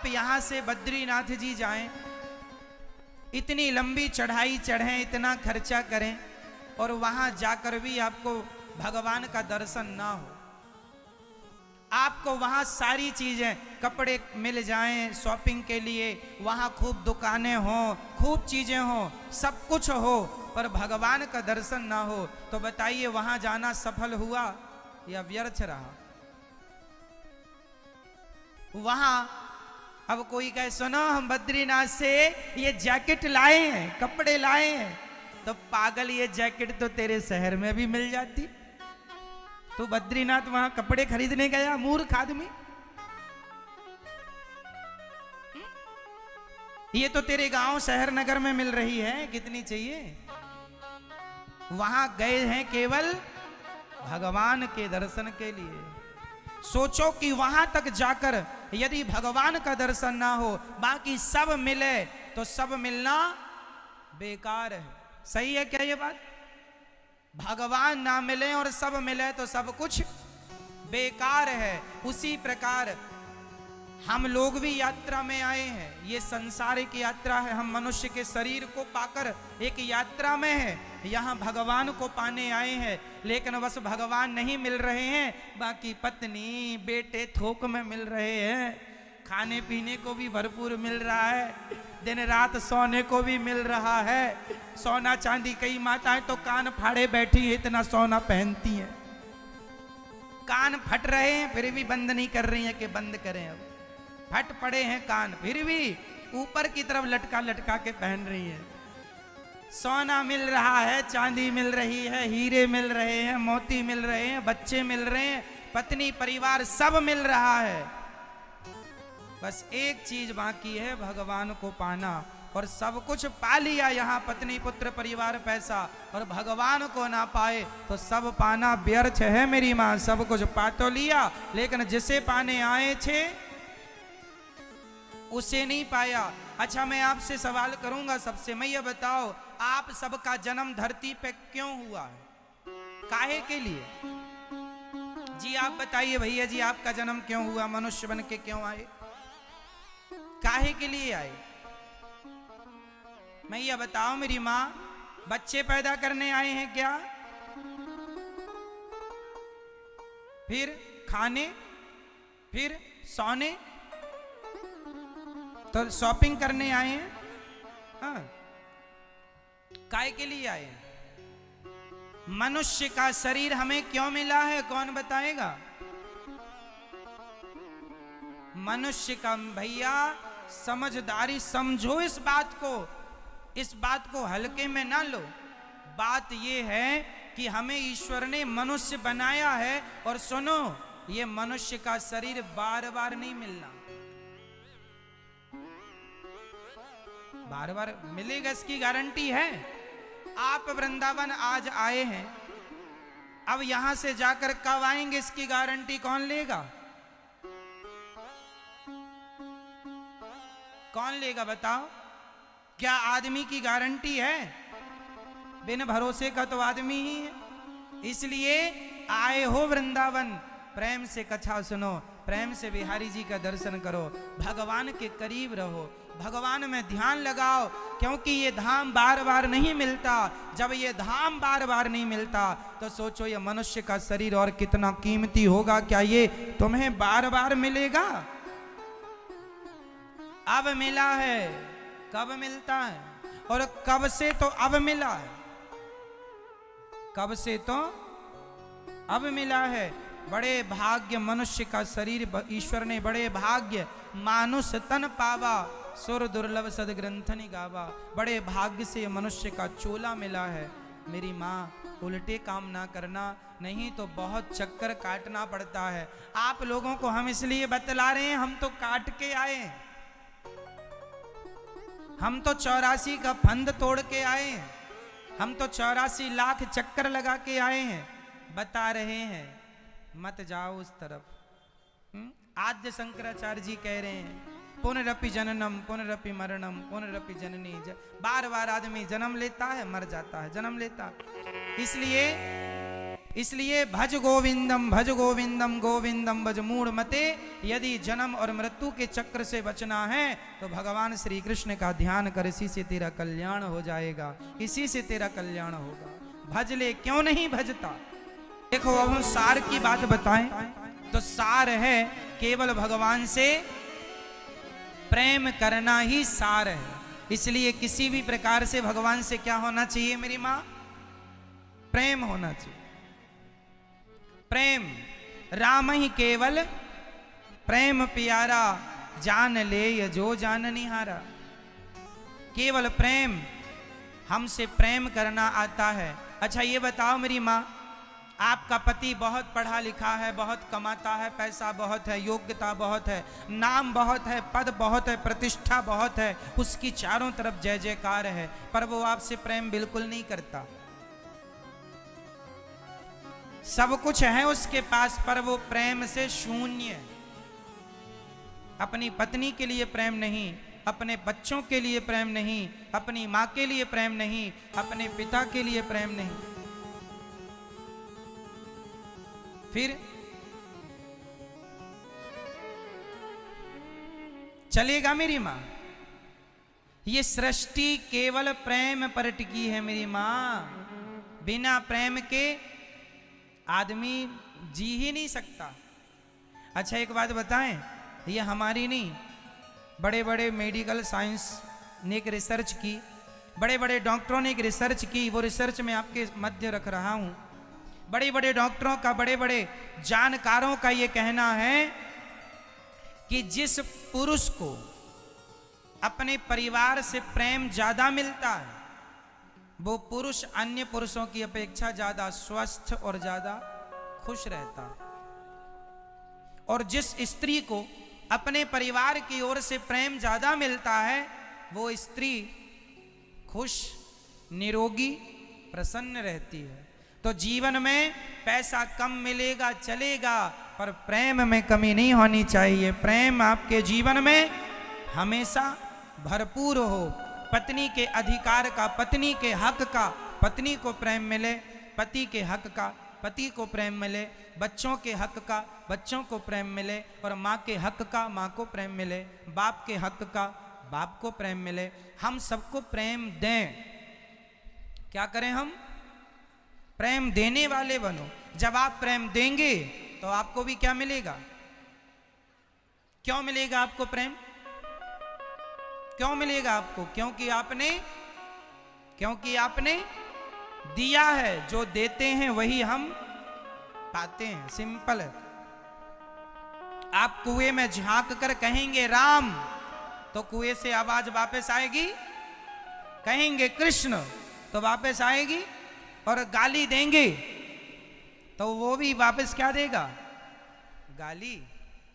आप यहां से बद्रीनाथ जी जाएं, इतनी लंबी चढ़ाई चढ़ें, इतना खर्चा करें और वहां जाकर भी आपको भगवान का दर्शन ना हो। आपको वहां सारी चीजें, कपड़े मिल जाएं शॉपिंग के लिए, वहां खूब दुकानें हों, खूब चीजें हों, सब कुछ हो, पर भगवान का दर्शन ना हो, तो बताइए वहां जाना सफल हुआ या व्यर्थ रहा? वहां अब कोई कहे सुनो हम बद्रीनाथ से ये जैकेट लाए हैं, कपड़े लाए हैं, तो पागल ये जैकेट तो तेरे शहर में भी मिल जाती। तो बद्रीनाथ वहां कपड़े खरीदने गया, मूर्ख आदमी। ये तो तेरे गांव शहर नगर में मिल रही है, कितनी चाहिए। वहां गए हैं केवल भगवान के दर्शन के लिए। सोचो कि वहां तक जाकर यदि भगवान का दर्शन ना हो, बाकी सब मिले तो सब मिलना बेकार है। सही है क्या ये बात? भगवान ना मिले और सब मिले तो सब कुछ बेकार है। उसी प्रकार हम लोग भी यात्रा में आए हैं, ये संसार एक यात्रा है। हम मनुष्य के शरीर को पाकर एक यात्रा में है, यहाँ भगवान को पाने आए हैं, लेकिन बस भगवान नहीं मिल रहे हैं, बाकी पत्नी बेटे थोक में मिल रहे हैं, खाने पीने को भी भरपूर मिल रहा है, दिन रात सोने को भी मिल रहा है, सोना चांदी। कई माताएं तो कान फाड़े बैठी है, इतना सोना पहनती हैं, कान फट रहे हैं फिर भी बंद नहीं कर रही हैं कि बंद करें। अब फट पड़े हैं कान, फिर भी ऊपर की तरफ लटका लटका के पहन रही है। सोना मिल रहा है, चांदी मिल रही है, हीरे मिल रहे हैं, मोती मिल रहे हैं, बच्चे मिल रहे हैं, पत्नी परिवार सब मिल रहा है। बस एक चीज बाकी है, भगवान को पाना, और सब कुछ पा लिया यहाँ, पत्नी पुत्र परिवार पैसा, और भगवान को ना पाए तो सब पाना व्यर्थ है मेरी माँ। सब कुछ पा तो लिया, लेकिन जिसे पाने आए थे उसे नहीं पाया। अच्छा मैं आपसे सवाल करूंगा सबसे, मैं ये बताओ आप सबका जन्म धरती पे क्यों हुआ है? काहे के लिए? जी आप बताइए भैया जी, आपका जन्म क्यों हुआ? मनुष्य बन के क्यों आए? काहे के लिए आए? मैं ये बताओ मेरी माँ, बच्चे पैदा करने आए हैं क्या? फिर खाने, फिर सोने, तो शॉपिंग करने आए हैं? हाँ, काय के लिए आए हैं? मनुष्य का शरीर हमें क्यों मिला है, कौन बताएगा? मनुष्य का भैया समझदारी समझो, इस बात को हल्के में ना लो। बात यह है कि हमें ईश्वर ने मनुष्य बनाया है, और सुनो ये मनुष्य का शरीर बार बार नहीं मिलना, बार बार मिलेगा इसकी गारंटी है। आप वृंदावन आज आए हैं, अब यहां से जाकर कब आएंगे इसकी गारंटी कौन लेगा? कौन लेगा बताओ? क्या आदमी की गारंटी है? बिन भरोसे का तो आदमी ही है। इसलिए आए हो वृंदावन, प्रेम से कथा सुनो, प्रेम से बिहारी जी का दर्शन करो, भगवान के करीब रहो, भगवान में ध्यान लगाओ, क्योंकि ये धाम बार बार नहीं मिलता। जब ये धाम बार बार नहीं मिलता तो सोचो ये मनुष्य का शरीर और कितना कीमती होगा। क्या ये तुम्हें बार बार मिलेगा? अब मिला है, कब मिलता है? और कब से तो अब मिला है, कब से तो अब मिला है। बड़े भाग्य मनुष्य का शरीर ईश्वर ने, बड़े भाग्य मानुष तन पावा, सुर दुर्लभ सद ग्रंथनि गावा। बड़े भाग्य से मनुष्य का चोला मिला है। मेरी माँ उल्टे काम ना करना, नहीं तो बहुत चक्कर काटना पड़ता है। आप लोगों को हम इसलिए बतला रहे हैं, हम तो काट के आए हैं, हम तो 84 का फंद तोड़ के आए हैं, हम तो 84 लाख चक्कर लगा के आए हैं। बता रहे हैं मत जाओ उस तरफ। आद्य शंकराचार्य जी कह रहे हैं पुनरपि जननम पुनरपि मरणम पुनरपि जननी। बार बार आदमी जन्म लेता है, मर जाता है, जन्म लेता है। इसलिए इसलिए भज गोविंदम गोविंदम भज मूढ़ मते। यदि जन्म और मृत्यु के चक्र से बचना है तो भगवान श्री कृष्ण का ध्यान कर, इसी से तेरा कल्याण हो जाएगा, इसी से तेरा कल्याण होगा। भज ले, क्यों नहीं भजता? देखो अब हम सार की बात बताएं तो सार है केवल भगवान से प्रेम करना ही सार है। इसलिए किसी भी प्रकार से भगवान से क्या होना चाहिए मेरी मां? प्रेम होना चाहिए। प्रेम राम ही केवल प्रेम प्यारा, जान ले ये जो जान निहारा। केवल प्रेम, हमसे प्रेम करना आता है। अच्छा ये बताओ मेरी मां, आपका पति बहुत पढ़ा लिखा है, बहुत कमाता है, पैसा बहुत है, योग्यता बहुत है, नाम बहुत है, पद बहुत है, प्रतिष्ठा बहुत है, उसकी चारों तरफ जय जयकार है, पर वो आपसे प्रेम बिल्कुल नहीं करता। सब कुछ है उसके पास पर वो प्रेम से शून्य। अपनी पत्नी के लिए प्रेम नहीं, अपने बच्चों के लिए प्रेम नहीं, अपनी मां के लिए प्रेम नहीं, अपने पिता के लिए प्रेम नहीं। फिर चलेगा मेरी मां? ये सृष्टि केवल प्रेम पर टिकी है मेरी मां। बिना प्रेम के आदमी जी ही नहीं सकता। अच्छा एक बात बताएं, ये हमारी नहीं, बड़े बड़े मेडिकल साइंस ने एक रिसर्च की, बड़े बड़े डॉक्टरों ने एक रिसर्च की, वो रिसर्च मैं आपके मध्य रख रहा हूं। बड़े बड़े डॉक्टरों का, बड़े बड़े जानकारों का ये कहना है कि जिस पुरुष को अपने परिवार से प्रेम ज्यादा मिलता है वो पुरुष अन्य पुरुषों की अपेक्षा ज्यादा स्वस्थ और ज्यादा खुश रहता है। और जिस स्त्री को अपने परिवार की ओर से प्रेम ज्यादा मिलता है वो स्त्री खुश, निरोगी, प्रसन्न रहती है। तो जीवन में पैसा कम मिलेगा चलेगा, पर प्रेम में कमी नहीं होनी चाहिए। प्रेम आपके जीवन में हमेशा भरपूर हो। पत्नी के अधिकार का, पत्नी के हक का पत्नी को प्रेम मिले, पति के हक का पति को प्रेम मिले, बच्चों के हक का बच्चों को प्रेम मिले, और माँ के हक का माँ को प्रेम मिले, बाप के हक का बाप को प्रेम मिले। हम सबको प्रेम दें। क्या करें? हम प्रेम देने वाले बनो। जब आप प्रेम देंगे तो आपको भी क्या मिलेगा? क्यों मिलेगा आपको प्रेम? क्यों मिलेगा आपको? क्योंकि आपने दिया है। जो देते हैं वही हम पाते हैं। सिंपल है। आप कुएं में झांक कर कहेंगे राम, तो कुएं से आवाज वापस आएगी। कहेंगे कृष्ण तो वापस आएगी। और गाली देंगे तो वो भी वापस क्या देगा? गाली।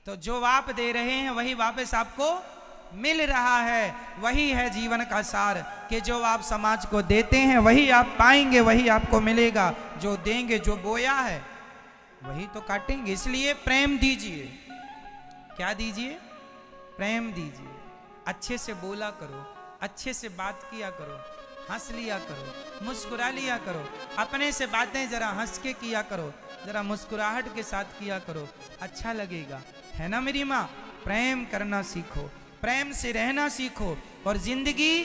तो जो आप दे रहे हैं वही वापस आपको मिल रहा है। वही है जीवन का सार कि जो आप समाज को देते हैं वही आप पाएंगे, वही आपको मिलेगा। जो देंगे, जो बोया है वही तो काटेंगे। इसलिए प्रेम दीजिए। क्या दीजिए? प्रेम दीजिए। अच्छे से बोला करो, अच्छे से बात किया करो, हंस लिया करो, मुस्कुरा लिया करो। अपने से बातें जरा हंस के किया करो, जरा मुस्कुराहट के साथ किया करो, अच्छा लगेगा। है ना मेरी माँ? प्रेम करना सीखो, प्रेम से रहना सीखो। और जिंदगी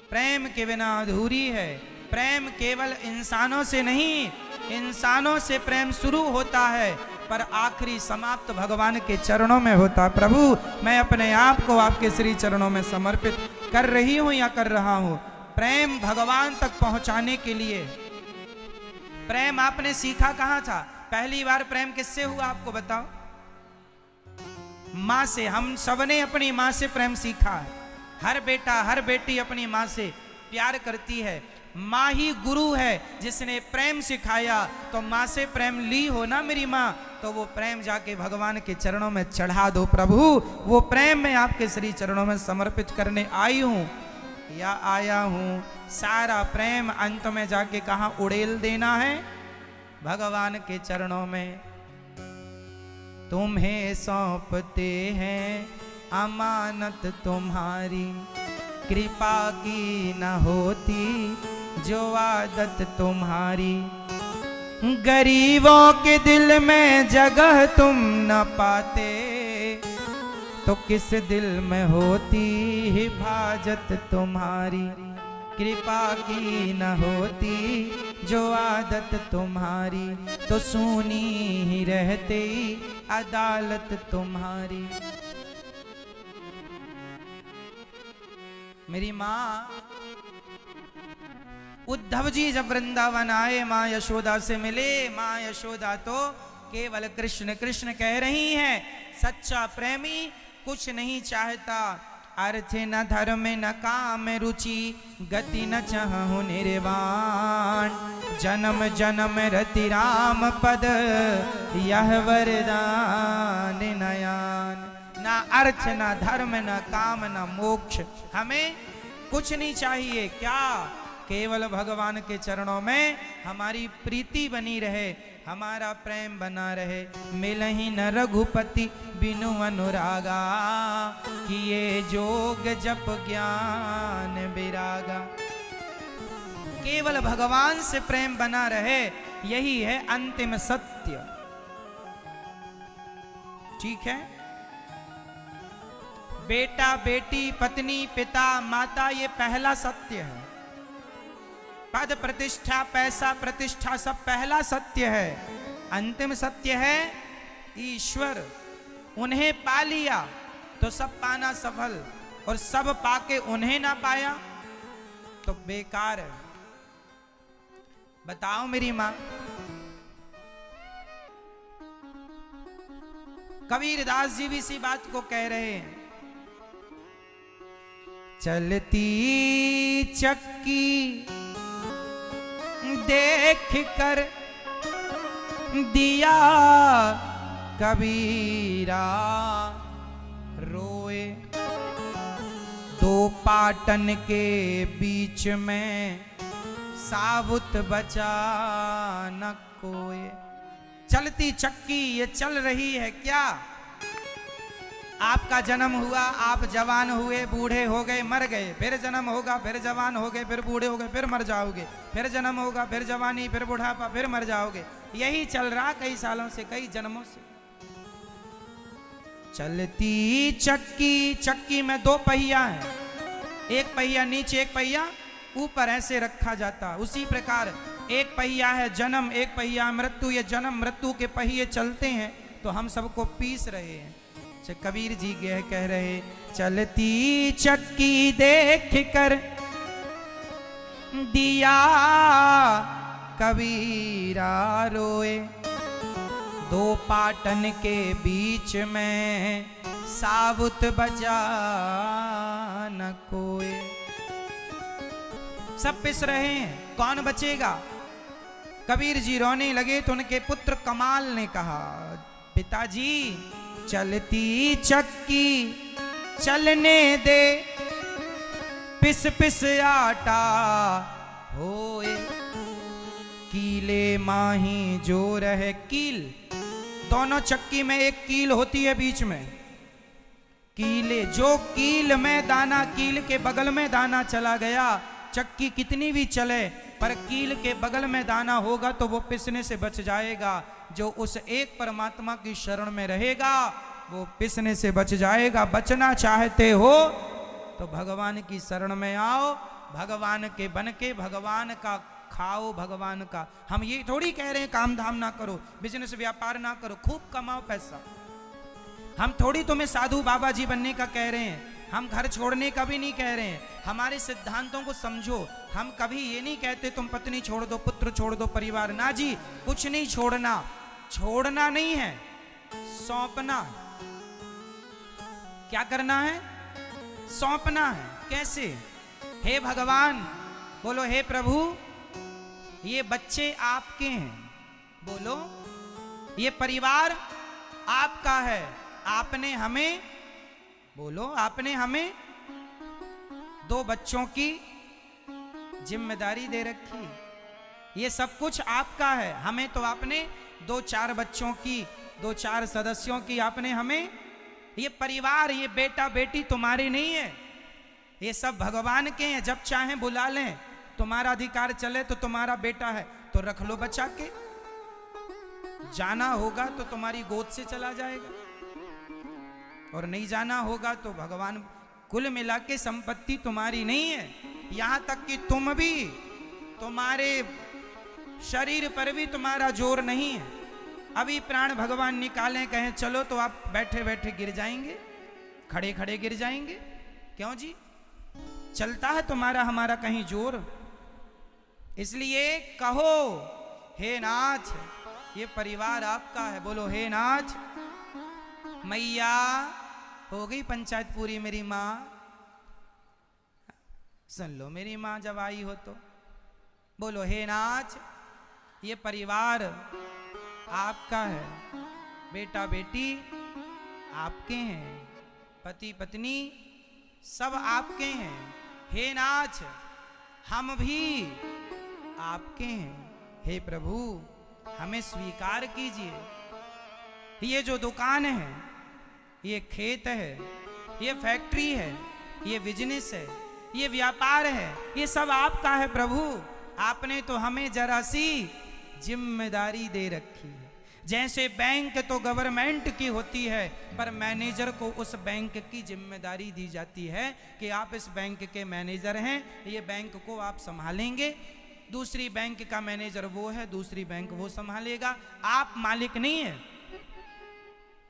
प्रेम के बिना अधूरी है। प्रेम केवल इंसानों से नहीं, इंसानों से प्रेम शुरू होता है पर आखिरी समाप्त भगवान के चरणों में होता। प्रभु मैं अपने आप को आपके श्री चरणों में समर्पित कर रही हूं या कर रहा हूं। प्रेम भगवान तक पहुंचाने के लिए। प्रेम आपने सीखा कहां था? पहली बार प्रेम किससे हुआ आपको बताओ? मां से। हम सबने अपनी मां से प्रेम सीखा है। हर बेटा हर बेटी अपनी मां से प्यार करती है। मां ही गुरु है जिसने प्रेम सिखाया। तो मां से प्रेम ली हो ना मेरी मां, तो वो प्रेम जाके भगवान के चरणों में चढ़ा दो। प्रभु वो प्रेम मैं आपके श्री चरणों में समर्पित करने आई हूं या आया हूं। सारा प्रेम अंत में जाके कहां उड़ेल देना है? भगवान के चरणों में। तुम्हें सौंपते हैं अमानत तुम्हारी, कृपा की न होती जो आदत तुम्हारी। गरीबों के दिल में जगह तुम न पाते, तो किस दिल में होती हिफाजत तुम्हारी। कृपा की न होती जो आदत तुम्हारी, तो सुनी ही रहती अदालत तुम्हारी। मेरी माँ उद्धव जी जब वृंदावन आए, माँ यशोदा से मिले। माँ यशोदा तो केवल कृष्ण कृष्ण कह रही हैं। सच्चा प्रेमी कुछ नहीं चाहता, अर्थ न धर्म न काम रुचि, गति न चाहु निर्वाण। जन्म जन्म रति राम पद, यह वरदान नयान। ना अर्थ न धर्म न काम न मोक्ष, हमें कुछ नहीं चाहिए। क्या? केवल भगवान के चरणों में हमारी प्रीति बनी रहे, हमारा प्रेम बना रहे। मिलहि न रघुपति बिनु अनुरागा, किए जोग जप ज्ञान विरागा। केवल भगवान से प्रेम बना रहे, यही है अंतिम सत्य। ठीक है? बेटा बेटी पत्नी पिता माता, ये पहला सत्य है। पद प्रतिष्ठा पैसा प्रतिष्ठा सब पहला सत्य है। अंतिम सत्य है ईश्वर। उन्हें पा लिया तो सब पाना सफल, और सब पाके उन्हें ना पाया तो बेकार है। बताओ मेरी मां। कबीरदास जी भी इसी बात को कह रहे हैं। चलती चक्की देख कर दिया कबीरा रोए, दो पाटन के बीच में साबुत बचा न कोई। चलती चक्की ये चल रही है क्या? आपका जन्म हुआ, आप जवान हुए, बूढ़े हो गए, मर गए, फिर जन्म होगा, फिर जवान हो गए, फिर बूढ़े हो गए, फिर मर जाओगे, फिर जन्म होगा, फिर जवानी, फिर बुढ़ापा, फिर मर जाओगे। यही चल रहा कई सालों से, कई जन्मों से। चलती चक्की, चक्की में दो पहिया है, एक पहिया नीचे एक पहिया ऊपर ऐसे रखा जाता। उसी प्रकार एक पहिया है जन्म, एक पहिया मृत्यु। ये जन्म मृत्यु के पहिए चलते हैं तो हम सबको पीस रहे हैं। कबीर जी कह रहे, चलती चक्की देख कर दिया कबीरा रोए, दो पाटन के बीच में साबुत बचा न कोई। सब पिस रहे हैं, कौन बचेगा? कबीर जी रोने लगे तो उनके पुत्र कमाल ने कहा, पिताजी चलती चक्की चलने दे, पिस पिस आटा होए, कीले माही जो रहे। कील, दोनों चक्की में एक कील होती है बीच में। कीले, जो कील में दाना, कील के बगल में दाना चला गया, चक्की कितनी भी चले पर कील के बगल में दाना होगा तो वो पिसने से बच जाएगा। जो उस एक परमात्मा की शरण में रहेगा वो पिसने से बच जाएगा। बचना चाहते हो तो भगवान की शरण में आओ, भगवान के बन के भगवान का खाओ, भगवान का। हम ये थोड़ी कह रहे हैं काम धाम ना करो, बिजनेस व्यापार ना करो, खूब कमाओ पैसा। हम थोड़ी तुम्हें साधु बाबा जी बनने का कह रहे हैं, हम घर छोड़ने का भी नहीं कह रहे हैं। हमारे सिद्धांतों को समझो। हम कभी ये नहीं कहते तुम पत्नी छोड़ दो, पुत्र छोड़ दो, परिवार ना जी, कुछ नहीं छोड़ना। छोड़ना नहीं है, सौंपना। क्या करना है? सौंपना है। कैसे? हे भगवान, बोलो हे प्रभु, ये बच्चे आपके हैं, बोलो ये परिवार आपका है, आपने हमें, बोलो आपने हमें दो बच्चों की जिम्मेदारी दे रखी, ये सब कुछ आपका है। हमें तो आपने दो चार बच्चों की, दो चार सदस्यों की आपने हमें, ये परिवार, ये बेटा बेटी तुम्हारे नहीं है, ये सब भगवान के हैं। जब चाहें बुला लें, तुम्हारा अधिकार चले तो तुम्हारा बेटा है तो रख लो बचा के, जाना होगा तो तुम्हारी गोद से चला जाएगा, और नहीं जाना होगा तो भगवान, कुल मिला के संपत्ति तुम्हारी नहीं है। यहां तक कि तुम भी, तुम्हारे शरीर पर भी तुम्हारा जोर नहीं है। अभी प्राण भगवान निकालें, कहें चलो तो आप बैठे बैठे गिर जाएंगे, खड़े खड़े गिर जाएंगे। क्यों जी? चलता है तुम्हारा हमारा कहीं जोर? इसलिए कहो हे नाथ, ये परिवार आपका है। बोलो हे नाथ। मैया हो गई पंचायत पूरी मेरी माँ? सुन लो मेरी माँ जब आई हो तो। बोलो हे नाथ, ये परिवार आपका है, बेटा बेटी आपके हैं, पति पत्नी सब आपके हैं। हे नाथ, हम भी आपके हैं। हे प्रभु, हमें स्वीकार कीजिए। ये जो दुकान है, ये खेत है, ये फैक्ट्री है, ये बिजनेस है, ये व्यापार है, ये सब आपका है प्रभु। आपने तो हमें जरा सी जिम्मेदारी दे रखी है। जैसे बैंक तो गवर्नमेंट की होती है, पर मैनेजर को उस बैंक की जिम्मेदारी दी जाती है कि आप इस बैंक के मैनेजर हैं, ये बैंक को आप संभालेंगे। दूसरी बैंक का मैनेजर वो है, दूसरी बैंक वो संभालेगा। आप मालिक नहीं है,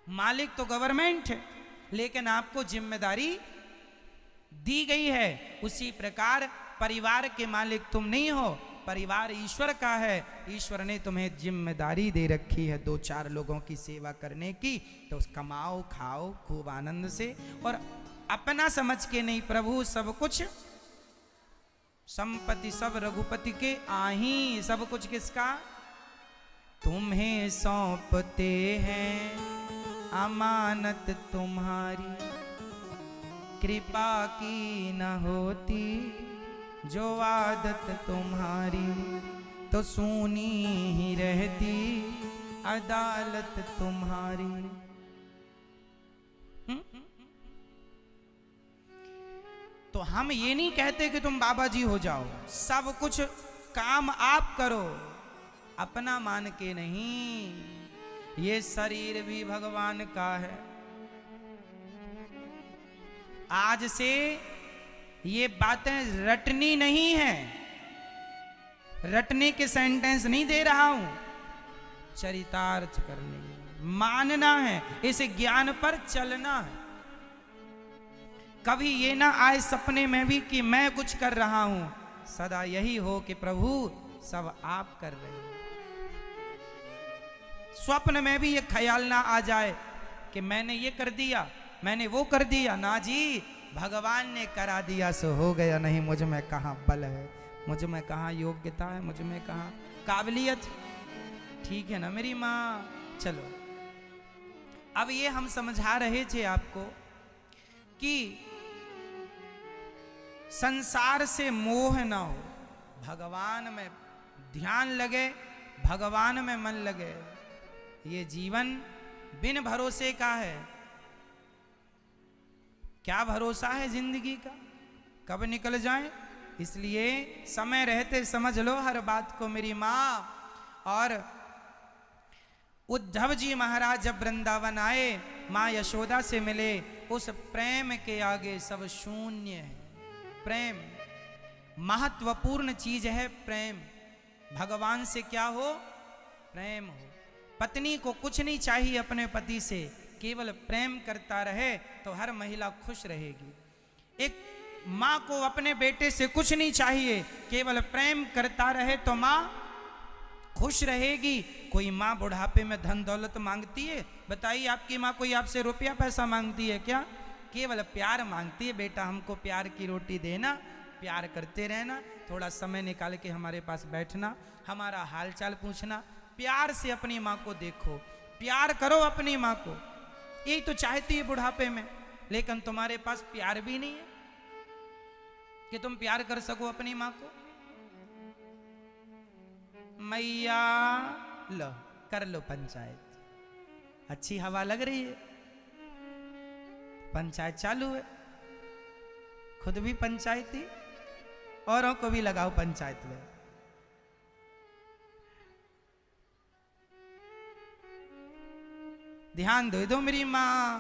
मालिक तो गवर्नमेंट है, लेकिन आपको जिम्मेदारी दी गई है। उसी प्रकार परिवार के मालिक तुम नहीं हो, परिवार ईश्वर का है। ईश्वर ने तुम्हें जिम्मेदारी दे रखी है 2-4 लोगों की सेवा करने की, तो कमाओ खाओ खूब आनंद से, और अपना समझ के नहीं। प्रभु सब कुछ, संपत्ति सब रघुपति के आही, सब कुछ किसका? तुम्हें सौंपते हैं अमानत तुम्हारी, कृपा की न होती जो आदत तुम्हारी, तो सुनी ही रहती अदालत तुम्हारी। तो हम ये नहीं कहते कि तुम बाबा जी हो जाओ, सब कुछ काम आप करो, अपना मान के नहीं। ये शरीर भी भगवान का है। आज से ये बातें रटनी नहीं है, रटने के सेंटेंस नहीं दे रहा हूं, चरितार्थ करनी है, मानना है, इस ज्ञान पर चलना है। कभी ये ना आए सपने में भी कि मैं कुछ कर रहा हूं, सदा यही हो कि प्रभु सब आप कर रहे हैं। स्वप्न में भी ये ख्याल ना आ जाए कि मैंने ये कर दिया, मैंने वो कर दिया। ना जी, भगवान ने करा दिया सो हो गया, नहीं मुझ में कहाँ बल है, मुझ में कहाँ योग्यता है, मुझ में कहाँ काबिलियत। ठीक है ना मेरी माँ? चलो, अब ये हम समझा रहे थे आपको कि संसार से मोह ना हो, भगवान में ध्यान लगे, भगवान में मन लगे। ये जीवन बिन भरोसे का है। क्या भरोसा है जिंदगी का, कब निकल जाए? इसलिए समय रहते समझ लो हर बात को मेरी माँ। और उद्धव जी महाराज जब वृंदावन आए, माँ यशोदा से मिले, उस प्रेम के आगे सब शून्य है। प्रेम महत्वपूर्ण चीज है। प्रेम भगवान से क्या हो? प्रेम हो। पत्नी को कुछ नहीं चाहिए अपने पति से, केवल प्रेम करता रहे तो हर महिला खुश रहेगी। एक माँ को अपने बेटे से कुछ नहीं चाहिए, केवल प्रेम करता रहे तो माँ खुश रहेगी। कोई माँ बुढ़ापे में धन दौलत मांगती है? बताइए, आपकी माँ कोई आपसे रुपया पैसा मांगती है क्या? केवल प्यार मांगती है। बेटा हमको प्यार की रोटी देना, प्यार करते रहना, थोड़ा समय निकाल के हमारे पास बैठना, हमारा हालचाल पूछना। प्यार से अपनी माँ को देखो, प्यार करो अपनी माँ को। यही तो चाहती है बुढ़ापे में, लेकिन तुम्हारे पास प्यार भी नहीं है कि तुम प्यार कर सको अपनी माँ को। मैया लो, कर लो पंचायत। अच्छी हवा लग रही है, पंचायत चालू है। खुद भी पंचायती, औरों को भी लगाओ पंचायत में। ध्यान दे दो मेरी मां।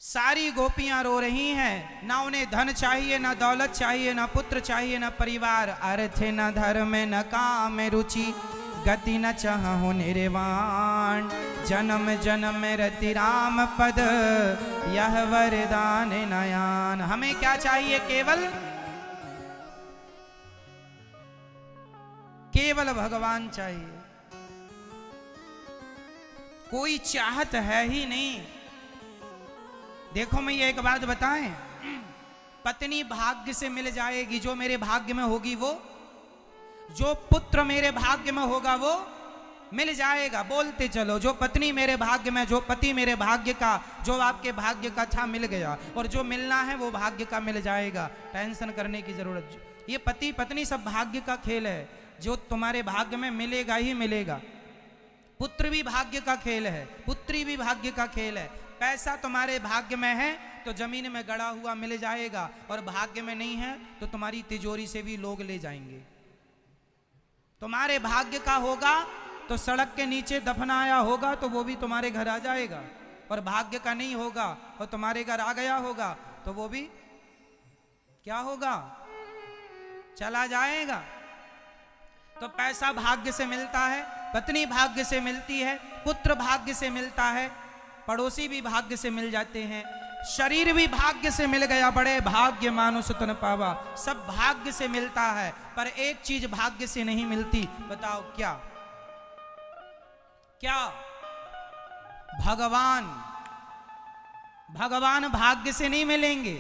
सारी गोपियां रो रही हैं, ना उन्हें धन चाहिए, ना दौलत चाहिए, ना पुत्र चाहिए, ना परिवार, अर्थ न धर्म न काम रुचि, गति न चाहु निर्वाण, जन्म जन्म रति राम पद, यह वरदान नयान। हमें क्या चाहिए? केवल केवल भगवान चाहिए, कोई चाहत है ही नहीं। देखो मैं ये एक बात बताएं, पत्नी भाग्य से मिल जाएगी, जो मेरे भाग्य में होगी वो, जो पुत्र मेरे भाग्य में होगा वो मिल जाएगा। बोलते चलो, जो पत्नी मेरे भाग्य में, जो पति मेरे भाग्य का, जो आपके भाग्य का था मिल गया, और जो मिलना है वो भाग्य का मिल जाएगा। टेंशन करने की जरूरत, ये पति पत्नी सब भाग्य का खेल है, जो तुम्हारे भाग्य में मिलेगा ही मिलेगा। पुत्र भी भाग्य का खेल है, पुत्री भी भाग्य का खेल है। पैसा तुम्हारे भाग्य में है तो जमीन में गड़ा हुआ मिल जाएगा, और भाग्य में नहीं है तो तुम्हारी तिजोरी से भी लोग ले जाएंगे। तुम्हारे भाग्य का होगा तो सड़क के नीचे दफनाया होगा तो वो भी तुम्हारे घर आ जाएगा, और भाग्य का नहीं होगा और तुम्हारे घर आ गया होगा तो वो भी क्या होगा? चला जाएगा। तो पैसा भाग्य से मिलता है, पत्नी भाग्य से मिलती है, पुत्र भाग्य से मिलता है, पड़ोसी भी भाग्य से मिल जाते हैं, शरीर भी भाग्य से मिल गया, बड़े भाग्य मानुष तन पावा, सब भाग्य से मिलता है। पर एक चीज भाग्य से नहीं मिलती, बताओ क्या? क्या? भगवान। भगवान भाग्य से नहीं मिलेंगे,